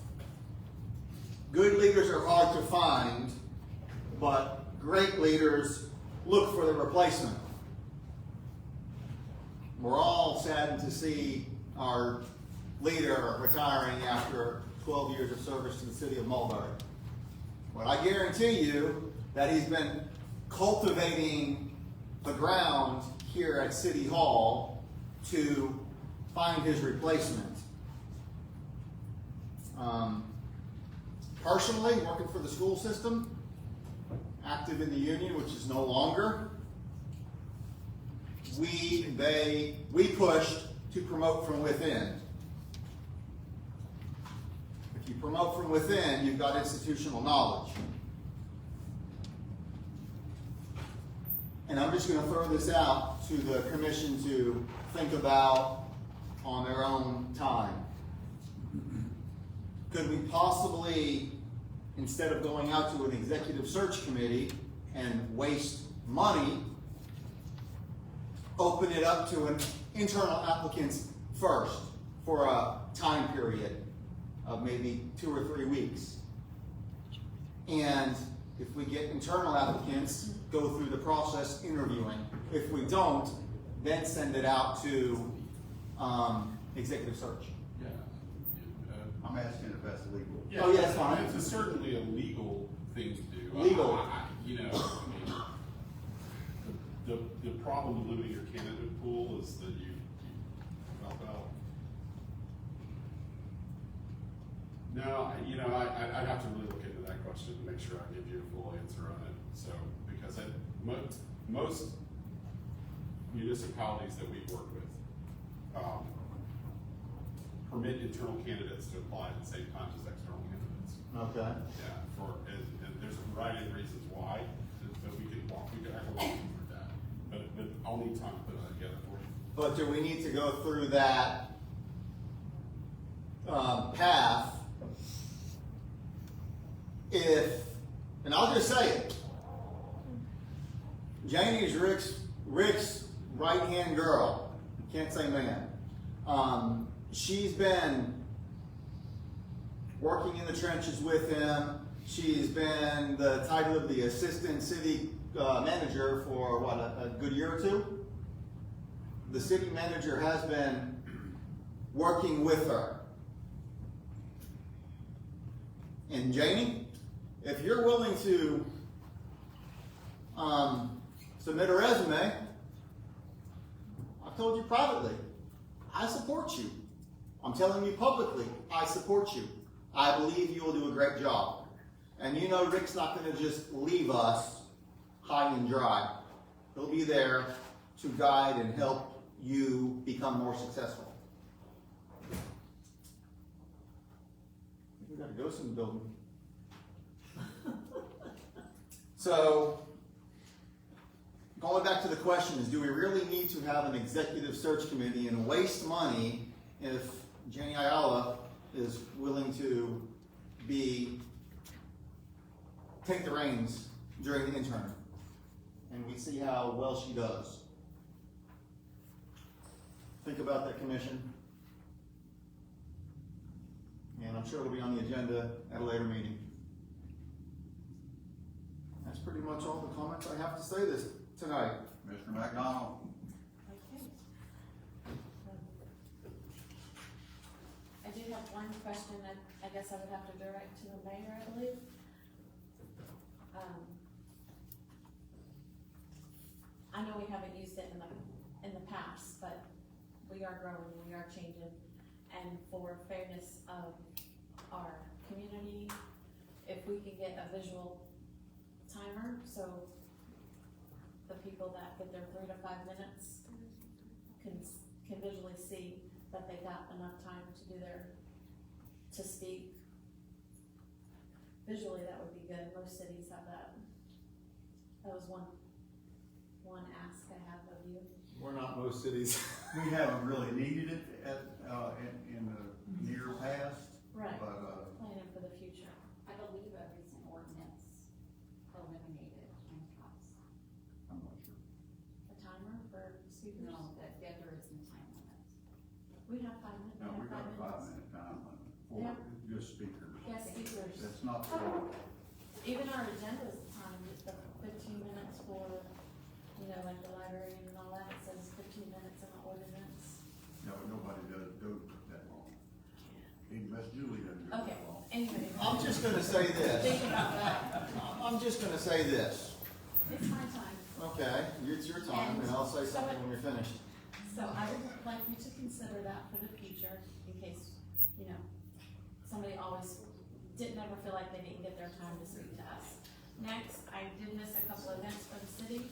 Good leaders are hard to find, but great leaders look for the replacement. We're all saddened to see our leader retiring after 12 years of service to the city of Mulberry. But I guarantee you that he's been cultivating the ground here at City Hall to find his replacement. Personally, working for the school system, active in the union, which is no longer, we pushed to promote from within. If you promote from within, you've got institutional knowledge. And I'm just going to throw this out to the commission to think about on their own time. Could we possibly, instead of going out to an executive search committee and waste money, open it up to an internal applicants first for a time period of maybe 2 or 3 weeks? And if we get internal applicants, go through the process interviewing. If we don't, then send it out to executive search. Yeah. I'm asking if that's legal. Yeah, Oh, yeah, that's fine. It's certainly a legal thing to do. Legal. The problem with limiting your candidate pool is that you drop out. No, I'd have to really look into that question to make sure I give you a full answer on it. So, because most municipalities that we work with, permit internal candidates to apply at the same time as external candidates. Okay. Yeah, and there's a variety of reasons why, but I can walk you through that. But I'll need time to put that together for you. But do we need to go through that path if, and I'll just say it, Janie's Rick's right-hand girl, can't say man, she's been working in the trenches with him. She's been the title of the assistant city manager for what, a good year or two? The city manager has been working with her. And Janie, if you're willing to submit a resume, I've told you privately, I support you. I'm telling you publicly, I support you. I believe you will do a great job. And you know Rick's not going to just leave us high and dry. He'll be there to guide and help you become more successful. We got to go some building. So, going back to the question is, do we really need to have an executive search committee and waste money if Janie Ayala is willing to take the reins during the intern? And we see how well she does. Think about that, commission. And I'm sure it'll be on the agenda at a later meeting. That's pretty much all the comments I have to say this tonight. Mr. McDonald? Okay. I do have one question that I guess I would have to direct to the mayor, I believe. I know we haven't used it in the past, but we are growing, we are changing, and for fairness of our community, if we can get a visual timer, so the people that get their 3 to 5 minutes can visually see that they got enough time to speak. Visually, that would be good. Most cities have that. That was one ask I have of you. We're not most cities. We haven't really needed it in the near past. Right. But, Planning for the future. I believe a recent ordinance eliminated time caps. I'm not sure. A timer for speakers? No, that there isn't time limits. We have 5 minutes. No, we got a 5-minute time limit for Yeah. just speakers. Yes, speakers. That's not for, Even our agenda is timed, it's the 15 minutes for, like the librarian and all that, it says 15 minutes in the ordinance. no, nobody does do that long. Even Miss Julie doesn't do Okay, that long. anyway. I'm just going to say this. Think about that. I'm just going to say this. It's my time. Okay, it's your time, and I'll say something when you're finished. So I would like you to consider that for the future, in case, somebody always didn't ever feel like they didn't get their time to speak to us. Next, I did miss a couple events for the city.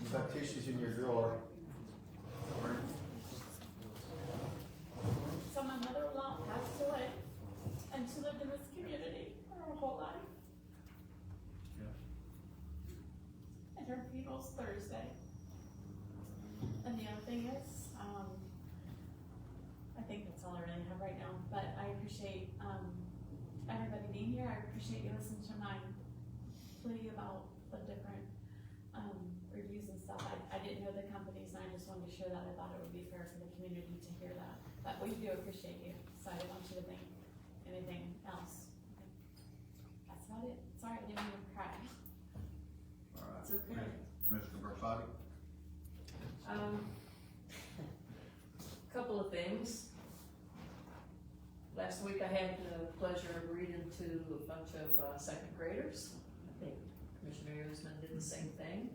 You've got tissues in your drawer. So my mother-in-law passed away, and she lived in this community her whole life. And her funeral's Thursday. And the other thing is, I think that's all I really have right now, but I appreciate, everybody being here. I appreciate you listening to my plea about the different, reviews and stuff. I didn't know the companies, and I just wanted to share that. I thought it would be fair for the community to hear that. But we do appreciate you, so I didn't want you to think anything else. Okay. That's about it. Sorry, I didn't even cry. All right. It's okay. Mr. Bersati? Couple of things. Last week I had the pleasure of reading to a bunch of second graders. I think Commissioner Usman did the same thing.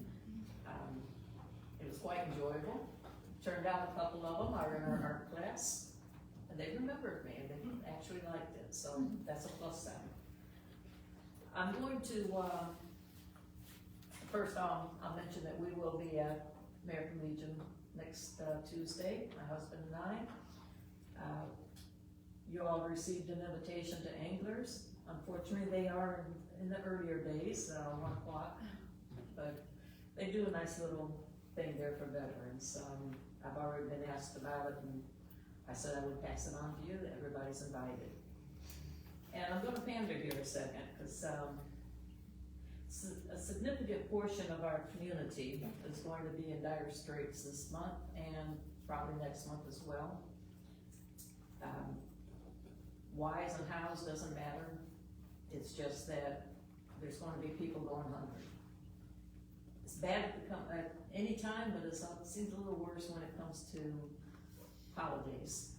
It was quite enjoyable. Turned out a couple of them are in our art class, and they remembered me, and they actually liked it, so that's a plus sign. I'm going to, first I'll mention that we will be at American Legion next Tuesday, my husband and I. You all received an invitation to anglers. Unfortunately, they are in the earlier days, 1 o'clock, but they do a nice little thing there for veterans. I've already been asked about it, and I said I would pass it on to you, that everybody's invited. And I'm gonna pander here a second, because a significant portion of our community is going to be in dire straits this month, and probably next month as well. Whys and hows doesn't matter. It's just that there's going to be people going hungry. It's bad at any time, but it seems a little worse when it comes to holidays.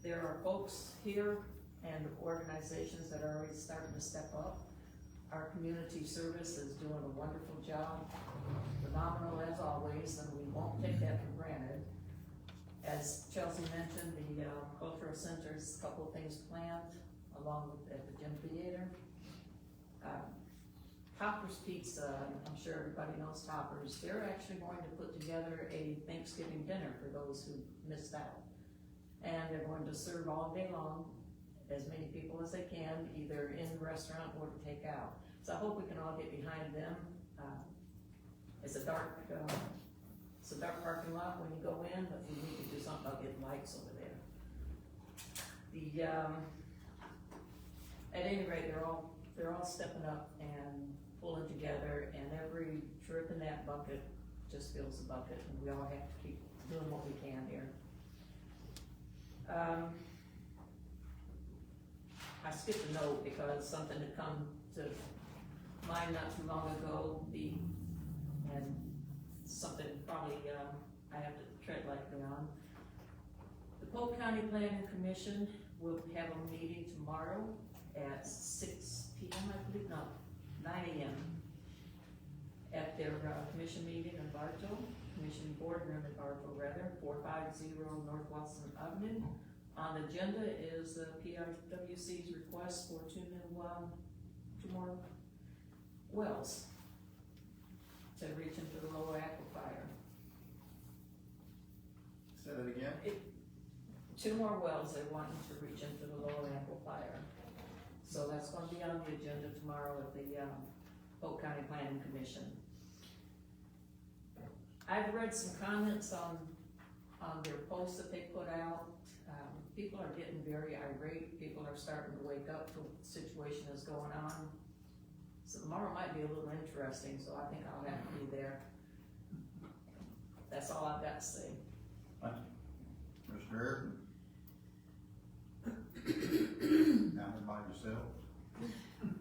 There are folks here and organizations that are already starting to step up. Our community service is doing a wonderful job, phenomenal as always, and we won't take that for granted. As Chelsea mentioned, the cultural center's a couple of things planned, along with at the gym theater. Hopper's Pizza, I'm sure everybody knows Hopper's. They're actually going to put together a Thanksgiving dinner for those who missed out. And they're going to serve all day long, as many people as they can, either in the restaurant or to take out. So I hope we can all get behind them. It's a dark parking lot when you go in, but we need to do something about getting lights over there. At any rate, they're all stepping up and pulling together, and every drip in that bucket just fills the bucket, and we all have to keep doing what we can here. I skipped a note because something had come to mind not too long ago, and something probably I have to tread lightly on. The Polk County Planning Commission will have a meeting tomorrow at 6 p.m. I believe, no, 9 a.m. at their commission meeting in Bartow, commission boardroom in Bartow rather, 450 North Watson Avenue. On the agenda is the PRWC's request for two more wells to reach into the lower aquifer. Say that again? 2 more wells they're wanting to reach into the lower aquifer. So that's gonna be on the agenda tomorrow at the Polk County Planning Commission. I've read some comments on their posts that they put out. People are getting very irate. People are starting to wake up to what the situation is going on. So tomorrow might be a little interesting, so I think I'll have to be there. That's all I've got to say. Thank you. Mr. Harrison? Down there by yourself?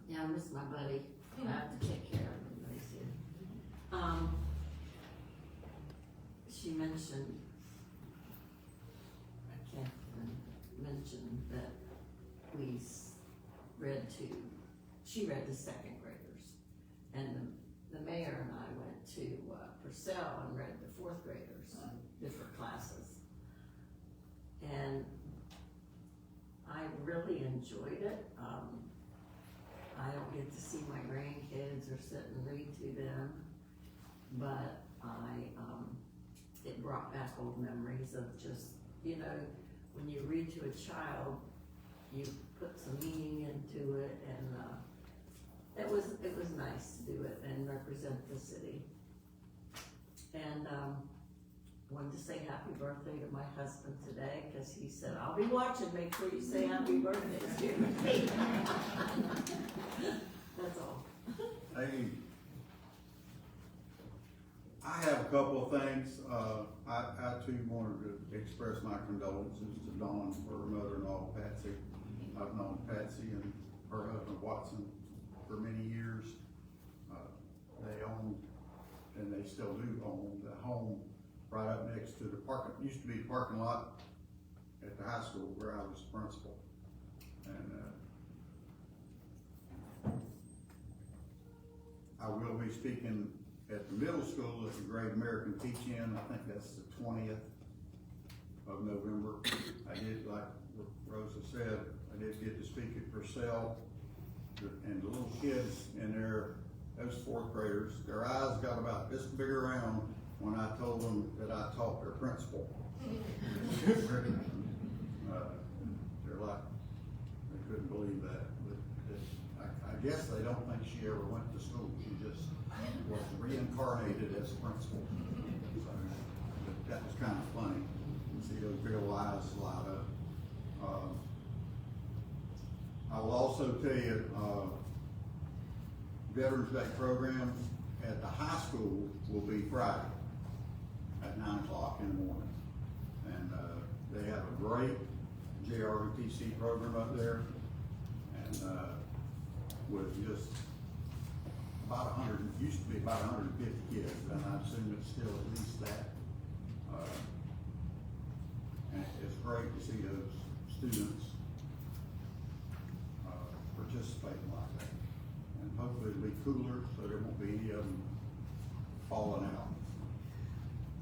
Yeah, I miss my buddy. I have to take care of him, but he's here. She mentioned, Catherine mentioned that she read to second graders. And the mayor and I went to Purcell and read to fourth graders, different classes. And I really enjoyed it. I don't get to see my grandkids or sit and read to them, but it brought back old memories of just, when you read to a child, you put some meaning into it, and it was nice to do it and represent the city. And wanted to say happy birthday to my husband today, because he said, I'll be watching, make sure you say happy birthday to me. That's all. Hey, I have a couple of things. I too wanted to express my condolences to Dawn for her mother-in-law, Patsy. I've known Patsy and her husband Watson for many years. They owned, and they still do own, the home right up next to the used to be the parking lot at the high school where I was principal. And I will be speaking at the middle school, at the Great American Teach-In, I think that's the 20th of November. I did, like Rosa said, I did get to speak at Purcell, and the little kids in there, those fourth graders, their eyes got about this big around when I told them that I taught their principal. They're like, they couldn't believe that. But I guess they don't think she ever went to school. She just was reincarnated as a principal. So that was kind of funny. You see those big old eyes light up. I will also tell you, Veterans Day program at the high school will be Friday at 9 o'clock in the morning. And they have a great JROTC program up there, and with just about 100, used to be about 150 kids, and I assume it's still at least that. And it's great to see those students participating like that. And hopefully it'll be cooler, so there won't be any of them falling out.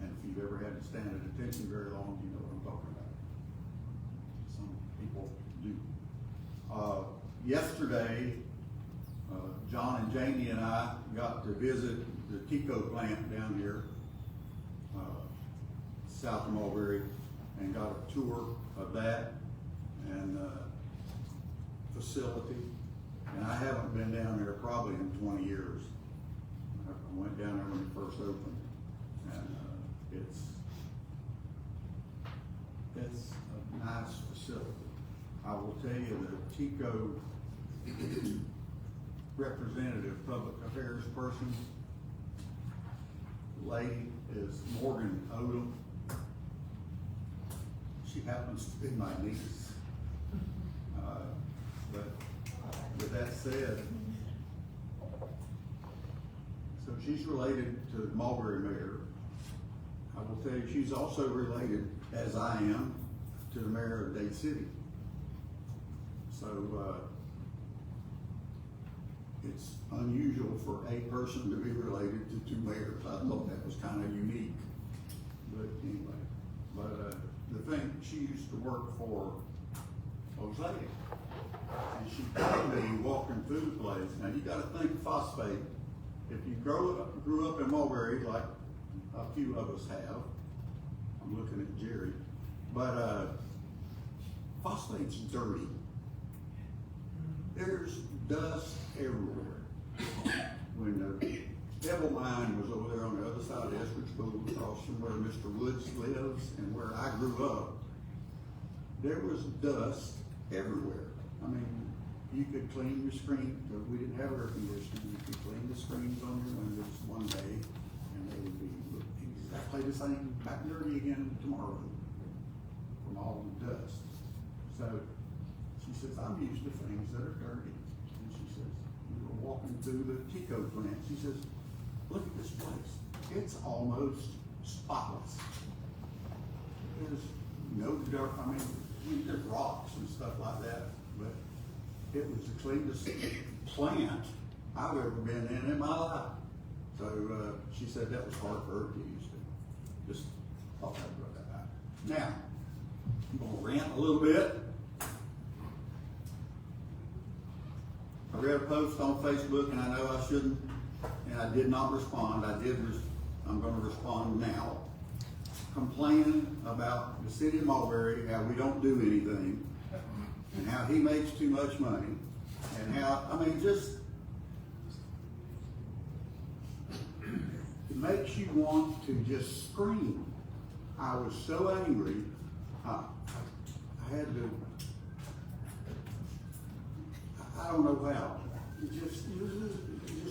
And if you've ever had to stand at attention very long, you know what I'm talking about. Some people do. Yesterday, John and Jamie and I got to visit the Tico plant down here, south of Mulberry, and got a tour of that and facility. And I haven't been down there probably in 20 years. I went down there when it first opened, and it's a nice facility. I will tell you the Tico representative public affairs person, lady, is Morgan Odom. She happens to be my niece. But with that said, so she's related to the Mulberry mayor. I will tell you, she's also related, as I am, to the mayor of Dade City. So it's unusual for a person to be related to two mayors. I thought that was kind of unique. But anyway, the thing, she used to work for Jose. And she told me walking through the place, now you gotta think phosphate. If you grew up in Mulberry, like a few of us have, I'm looking at Jerry, but phosphate's dirty. There's dust everywhere. When the Devil Mine was over there on the other side of Eskridge Bowl, across from where Mr. Woods lives and where I grew up, there was dust everywhere. I mean, you could clean your screen, but we didn't have air conditioning. You could clean the screens on your windows one day, and they would be exactly the same, back dirty again tomorrow from all the dust. So she says, I'm used to things that are dirty. And she says, we were walking through the Tico plant. She says, look at this place. It's almost spotless. There's no dirt. I mean, there's rocks and stuff like that, but it was the cleanest plant I've ever been in my life. So she said that was hard for her to get used to. Just thought I'd bring that out. Now, I'm gonna rant a little bit. I read a post on Facebook, and I know I shouldn't, and I did not respond. I'm gonna respond now. Complaining about the city of Mulberry, how we don't do anything, and how he makes too much money, and how, I mean, just, it makes you want to just scream. I was so angry, I had to, I don't know how. It just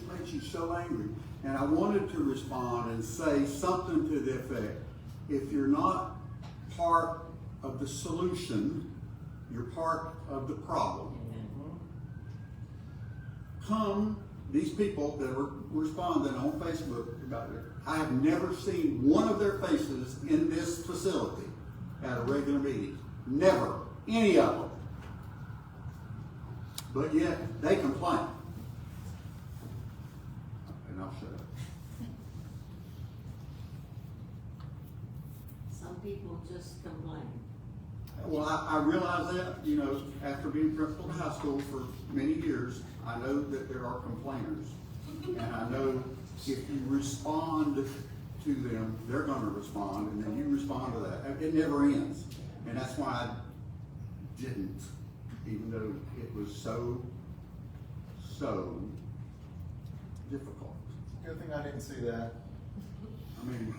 makes you so angry. And I wanted to respond and say something to the effect, if you're not part of the solution, you're part of the problem. Come, these people that are responding on Facebook about it, I have never seen one of their faces in this facility at a regular meeting. Never. Any of them. But yet, they complain. And I'll shut up. people just complain. Well, I realize that, you know, after being principal of high school for many years, I know that there are complainers. And I know if you respond to them, they're gonna respond, and then you respond to that. It never ends. And that's why I didn't, even though it was so difficult. Good thing I didn't see that. I mean,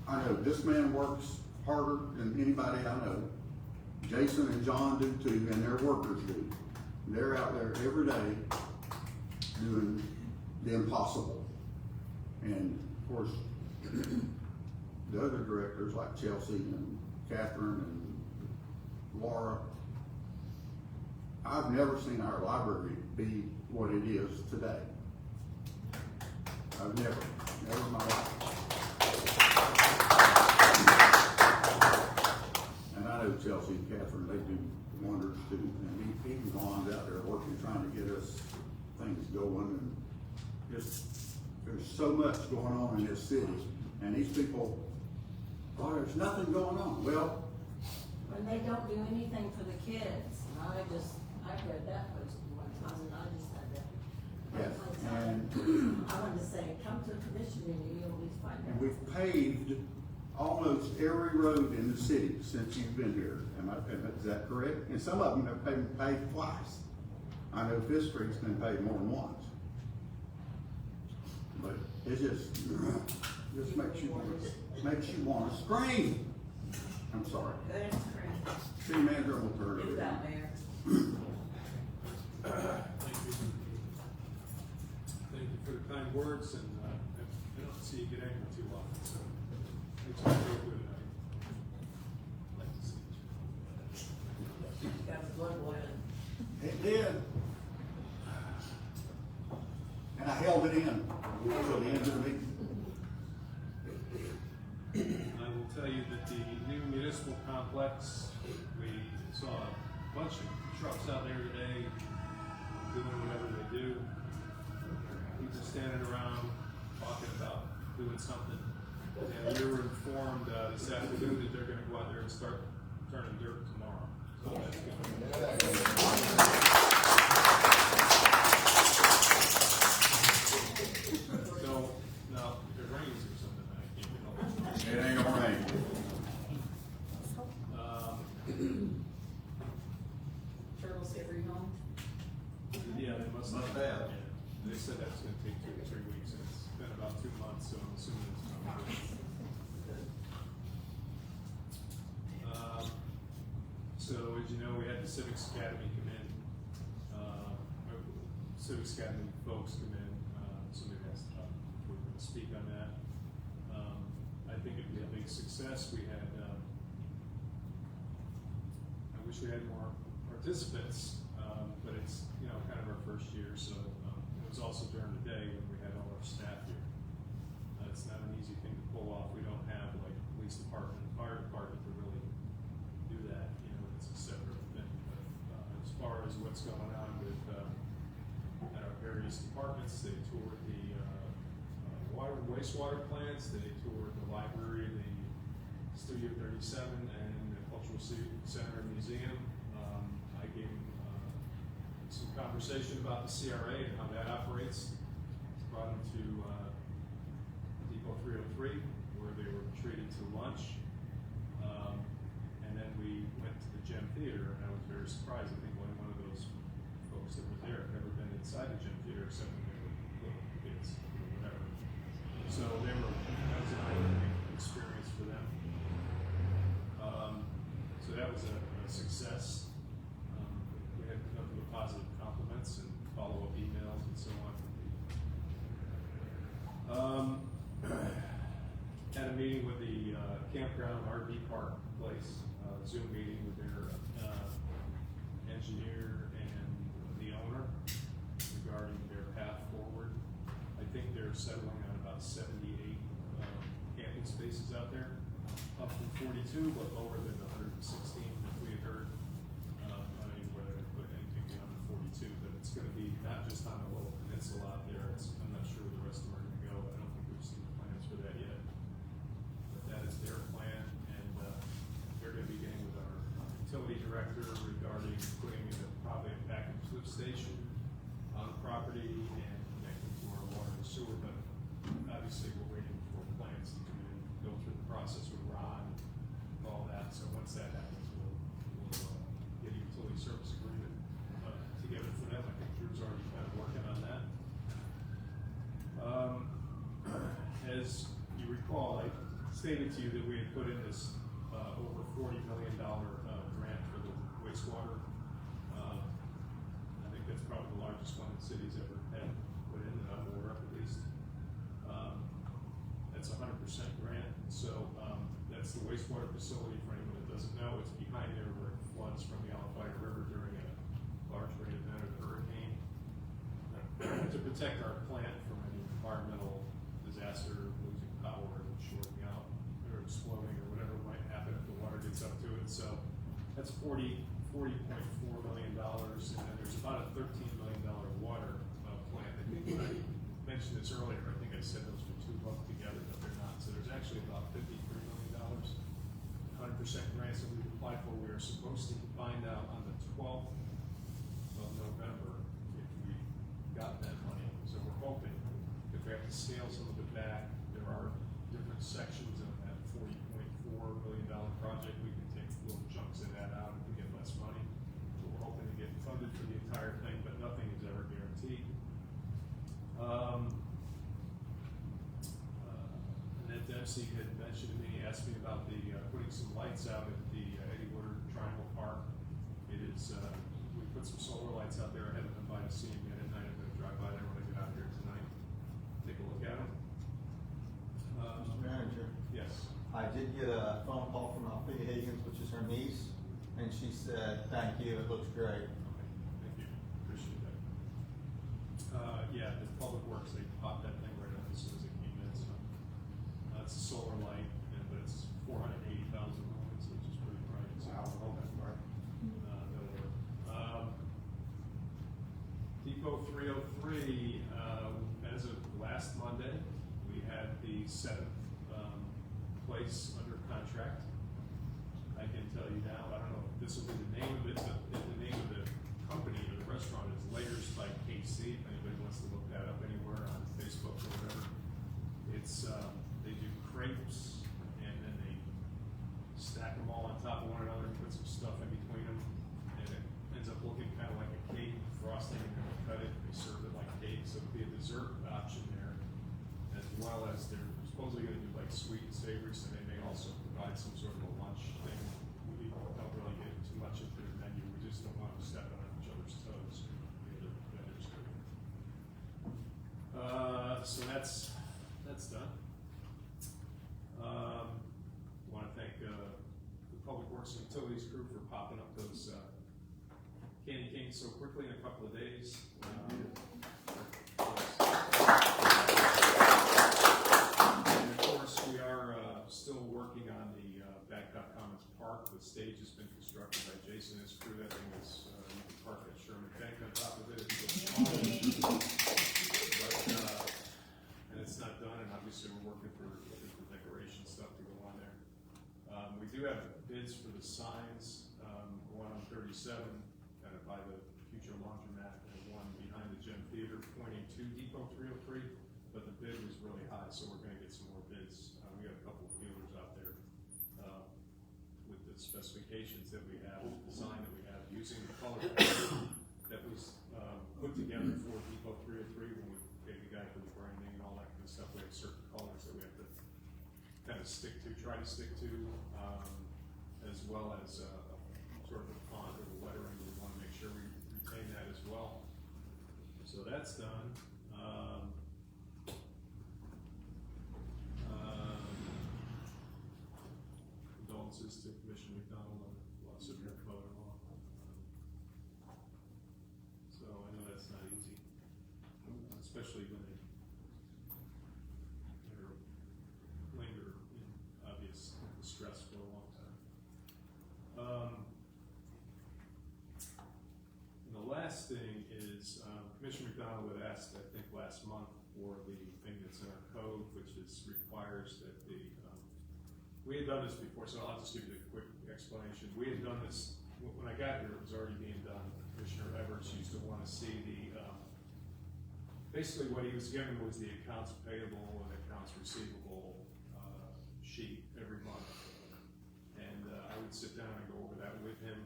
I know this man works harder than anybody I know. Jason and John do too, and their workers do. They're out there every day doing the impossible. And of course, the other directors like Chelsea and Catherine and Laura, I've never seen our library be what it is today. I've never in my life. And I know Chelsea and Catherine, they do wonders too. And even Lon's out there working, trying to get us things going. And just, there's so much going on in this city. And these people, oh, there's nothing going on. Well, When they don't do anything for the kids, and I read that post one time, and I just had that. yes, and I wanted to say, come to a commission meeting, you'll always find out. we've paved almost every road in the city since you've been here. Is that correct? And some of them have been paved twice. I know Fifth Street's been paved more than once. But it just makes you want to scream. I'm sorry. City manager will turn it over. Thank you for the kind words, and I don't see you get angry too often, so thanks for being good tonight. I'd like to see you. Got the blood boiling. It did. And I held it in until the end of the meeting. I will tell you that the new municipal complex, we saw a bunch of trucks out there today doing whatever they do. People standing around talking about doing something. And we were informed this afternoon that they're gonna go out there and start turning dirt tomorrow. So that's good. So, now, if it rains or something, I can't get all. It ain't gonna rain. Turtles every home. Yeah, they must Must have. have. Yeah. They said that's gonna take 2 to 3 weeks, and it's been about 2 months, so I'm assuming it's coming. So as you know, we had the Civics Academy come in, Civics Academy folks come in, somebody asked if we're gonna speak on that. I think it'd be a big success. We had, I wish we had more participants, but it's, you know, kind of our first year, so it was also during the day when we had all our staff here. It's not an easy thing to pull off. We don't have like police department and fire department to really do that, you know, it's a separate thing. But as far as what's going on with at our various departments, they toured the water and wastewater plants, they toured the library, the Studio 37, and the Cultural Center and Museum. I gave them some conversation about the CRA and how that operates. Brought them to Depot 303, where they were treated to lunch. And then we went to the Gem Theater, and I was very surprised. I think only one of those folks that were there had never been inside the Gem Theater except when they were little kids or whatever. So that was an eye-opening experience for them. So that was a success. We had nothing but positive compliments and follow-up emails and so on. Had a meeting with the campground RV park place, Zoom meeting with their engineer and the owner regarding their path forward. I think they're settling on about 78 camping spaces out there, up from 42, but lower than the 116 that we had heard. I don't even whether they put anything beyond the 42, but it's going to be not just on the little peninsula out there. I'm not sure where the rest of them are going to go. I don't think we've seen the plans for that yet. But that is their plan. stated to you that we had put in this, over $40 million, grant for the wastewater. I think that's probably the largest one the city's ever had put in, that I'm aware of at least. That's 100% grant, so, that's the wastewater facility, for anyone that doesn't know, it's behind there where it floods from the Alafaya River during a large rain event or hurricane. To protect our plant from any environmental disaster, losing power and shorting out, or exploding, or whatever might happen if the water gets up to it, so that's $40.4 million, and then there's about a $13 million water plant. I think when I mentioned this earlier, I think I said those were two lumped together, but they're not, so there's actually about $53 million, 100% grants that we've applied for. We are supposed to find out on the 12th of November if we got that money, so we're hoping. If we have to scale some of it back, there are different sections of that $40.4 million project. We can take little chunks of that out if we get less money. So we're hoping to get funded for the entire thing, but nothing is ever guaranteed. Annette Dempsey had mentioned to me, asked me about the putting some lights out at the Eddie Woodard Triangle Park. It is, we put some solar lights out there. I haven't been by to see them yet at night. I'm going to drive by there when I get out here tonight. Take a look at them. Mr. Manager, Yes. I did get a phone call from Althea Higgins, which is her niece, and she said, thank you, it looks great. Okay, thank you. Appreciate that. Yeah, the Public Works, they popped that thing right up as soon as it came in, so. It's a solar light, but it's 480,000 lumens, which is pretty bright. So that'll work. Depot 303, as of last Monday, we had the 7th place under contract. I can tell you now, I don't know if this will be the name of it, but the name of the company or the restaurant is Layers by KC. If anybody wants to look that up anywhere on Facebook or whatever. It's, they do crepes and then they stack them all on top of one another and put some stuff in between them. And it ends up looking kind of like a cake frosting, and then they cut it, they serve it like cake. So it'll be a dessert option there, as well as they're supposedly going to do like sweet and savory, so they may also provide some sort of a lunch thing. We don't really get too much into their menu, we just don't want to step on each other's toes. The other vendors do. So that's done. Want to thank the Public Works and Utilities crew for popping up those candy canes so quickly in a couple of days. And of course, we are still working on the Babcock Commons Park. The stage has been constructed by Jason and his crew. That thing is, you can park at Sherman Bank on top of it if you go. And it's not done, and obviously we're looking for decoration stuff to go on there. We do have bids for the signs, one on 37, kind of by the future laundromat, and one behind the gym theater pointing to Depot 303, but the bid was really high, so we're gonna get some more bids. We got a couple of dealers out there, with the specifications that we have, the design that we have, using the color that was, put together for Depot 303 when we gave the guy for the branding and all that kind of stuff. We have certain colors that we have to kind of try to stick to, as well as sort of the font or the lettering. We want to make sure we retain that as well. So that's done. Condolences to Commissioner McDonald on the loss of your mother-in-law. So I know that's not easy, especially when they linger in obvious distress for a long time. And the last thing is, Commissioner McDonald had asked, I think last month, for the thing that's in our code, which requires that the, we had done this before, so I'll just give you a quick explanation. We had done this, when I got here, it was already being done. Commissioner Everts used to want to see the, basically what he was given was the accounts payable and accounts receivable sheet every month. And I would sit down and go over that with him.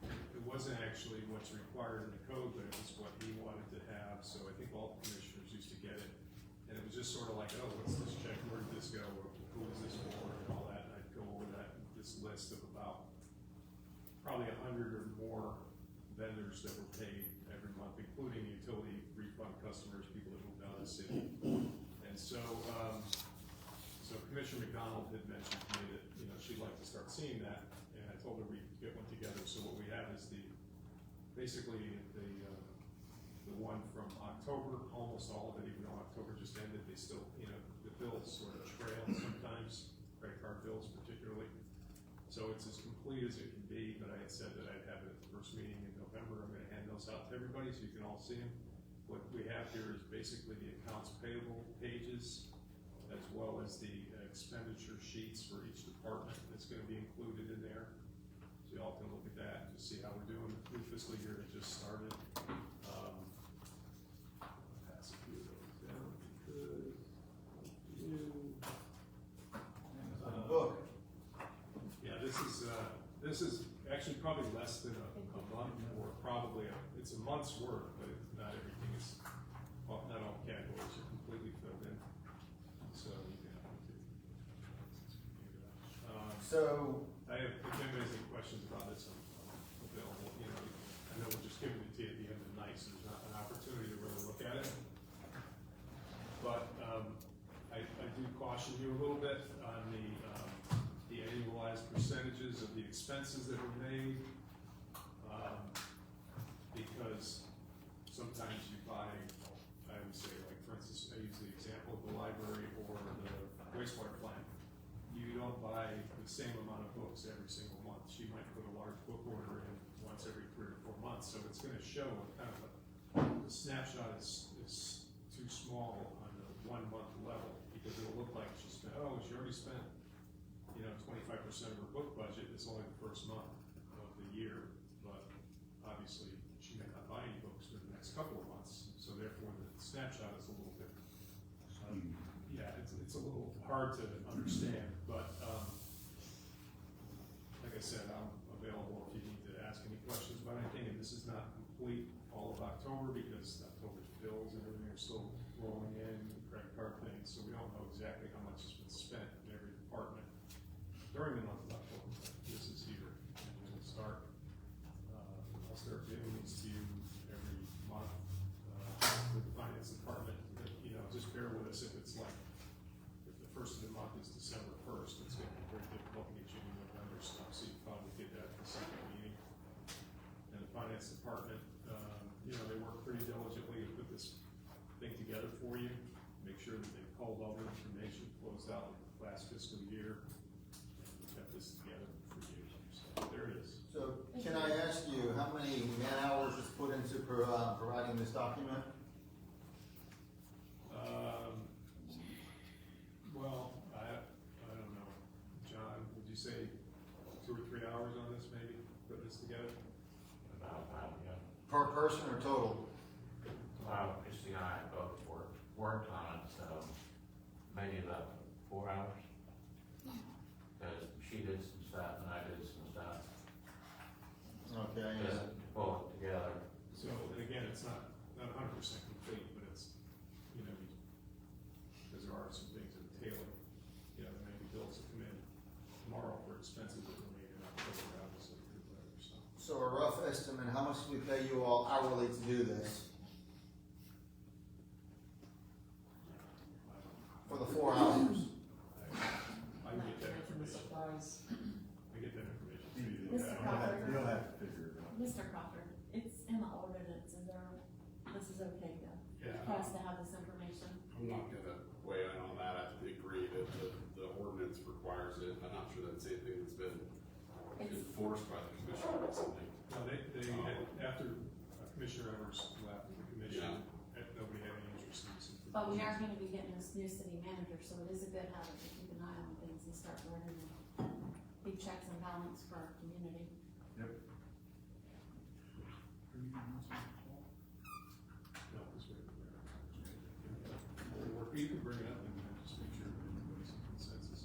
It wasn't actually what's required in the code, but it was what he wanted to have. So I think all the commissioners used to get it. And it was just sort of like, oh, what's this check? Where did this go? this list of about probably 100 or more vendors that were paid every month, including utility refund customers, people that moved out of the city. And so, so Commissioner McDonald had mentioned to me that, you know, she'd like to start seeing that, and I told her we'd get one together. So what we have is basically the one from October, almost all of it, even though October just ended, they still, you know, the bills sort of trail sometimes, credit card bills particularly. So it's as complete as it can be, but I had said that I'd have it at the first meeting in November. I'm gonna hand those out to everybody so you can all see them. What we have here is basically the accounts payable pages, as well as the expenditure sheets for each department that's gonna be included in there. So y'all can look at that and just see how we're doing. The new fiscal year that just started. Pass a few of those down if you could. Book. Yeah, this is actually probably less than a month, or probably it's a month's work, but not everything is, well, not all categories are completely filled in. So, So, I have, if anybody has any questions about this, I'm available. You know, I know we're just giving it to you at the end of the night, so there's not an opportunity to really look at it. But I do caution you a little bit on the annualized percentages of the expenses that were made, because sometimes you buy, I would say, like for instance, I use the example of the library or the wastewater plant. You don't buy the same amount of books every single month. She might put a large book order in once every 3 or 4 months, so it's going to show kind of the snapshot is too small on the 1 month level, because it'll look like she spent, oh, she already spent, you know, 25% of her book budget. It's only the first month of the year, but obviously she may not buy any books for the next couple of months, so therefore the snapshot is a little bit, yeah, it's a little hard to understand, but like I said, I'm available if you need to ask any questions about anything, and this is not complete all of October, because October's bills and everything are still rolling in, credit card things, so we don't know exactly how much has been spent in every department during the month of October. This is here, and we'll start, I'll start giving these to you every month, with the finance department. You know, just bear with us if it's like, if the first of the month is December 1st, it's gonna be very difficult to get you any November stuff, so you probably get that at the second meeting. And the finance department, you know, they work pretty diligently to put this thing together for you, make sure that they've culled all the information, closed out the last fiscal year, and we got this together for you. So there it is. so can I ask you, how many man hours is put into providing this document? Well, I don't know. John, would you say 2 or 3 hours on this, maybe, putting this together? About that, yeah. Per person or total? Christie and I both worked on it, so maybe about 4 hours. Because she did some stuff and I did some stuff. Okay, Just to pull it together. So, and again, it's not 100% complete, but it's, you know, because there are some things that entail it. You know, there may be bills that come in tomorrow for expenses that were made in October, obviously, or whatever, so. So a rough estimate, how much do we pay you all hourly to do this? For the 4 hours? I can get that Mention the information. supplies. I get that information to you. Mr. Crawford, You'll have to figure it out. Mr. Crawford, it's in the ordinance, and this is okay Yeah. for us to have this information. I'm not gonna weigh in on that. I agree that the ordinance requires it. I'm not sure that's anything that's been enforced by the commission recently. No, they had, after Commissioner Evers left the commission, nobody had any interest in this information. But we are gonna be getting this new city manager, so it is a good habit to keep an eye on things and start learning and be checks and balance for our community. Yep. No, this way. Or you can bring it up and just make sure everybody's in consensus.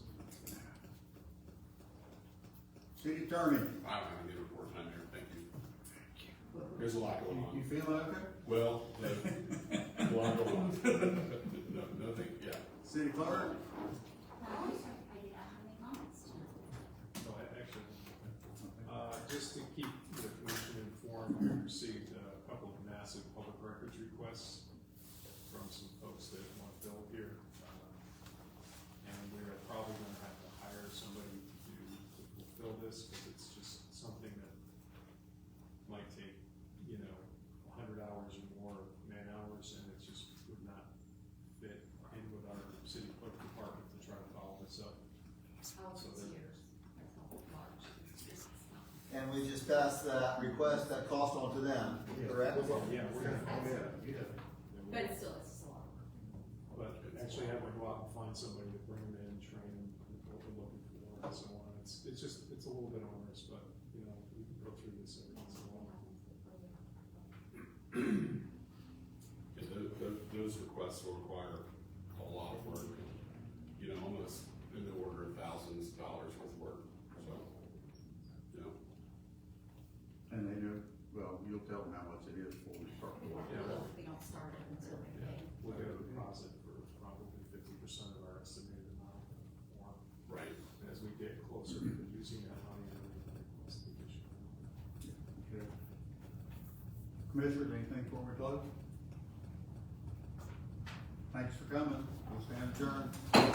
City attorney, I don't have any report time here, thank you. There's a lot going you on. feeling okay? Well, a lot going on. No, nothing, yeah. City clerk? I did not have any comments. So we just pass that request, that cost on to them, correct? Yeah, we're gonna, But it's still, it's just a lot of work. but actually having to go out and find somebody to bring them in, train them, what we're looking for, and so on, it's just, it's a little bit onerous, but, you know, we can go through this every once in a while. Those requests will require a lot of work, you know, almost in the order of thousands of dollars worth of work, so, you know. And they do, well, you'll tell them how much it is before we start. Yeah. We don't start it until they pay. We'll get a deposit for probably 50% of our estimated amount or Right. as we get closer to using that money and everything. That's the issue. Okay. Commissioners, anything before we close? Thanks for coming. We'll stand adjourned.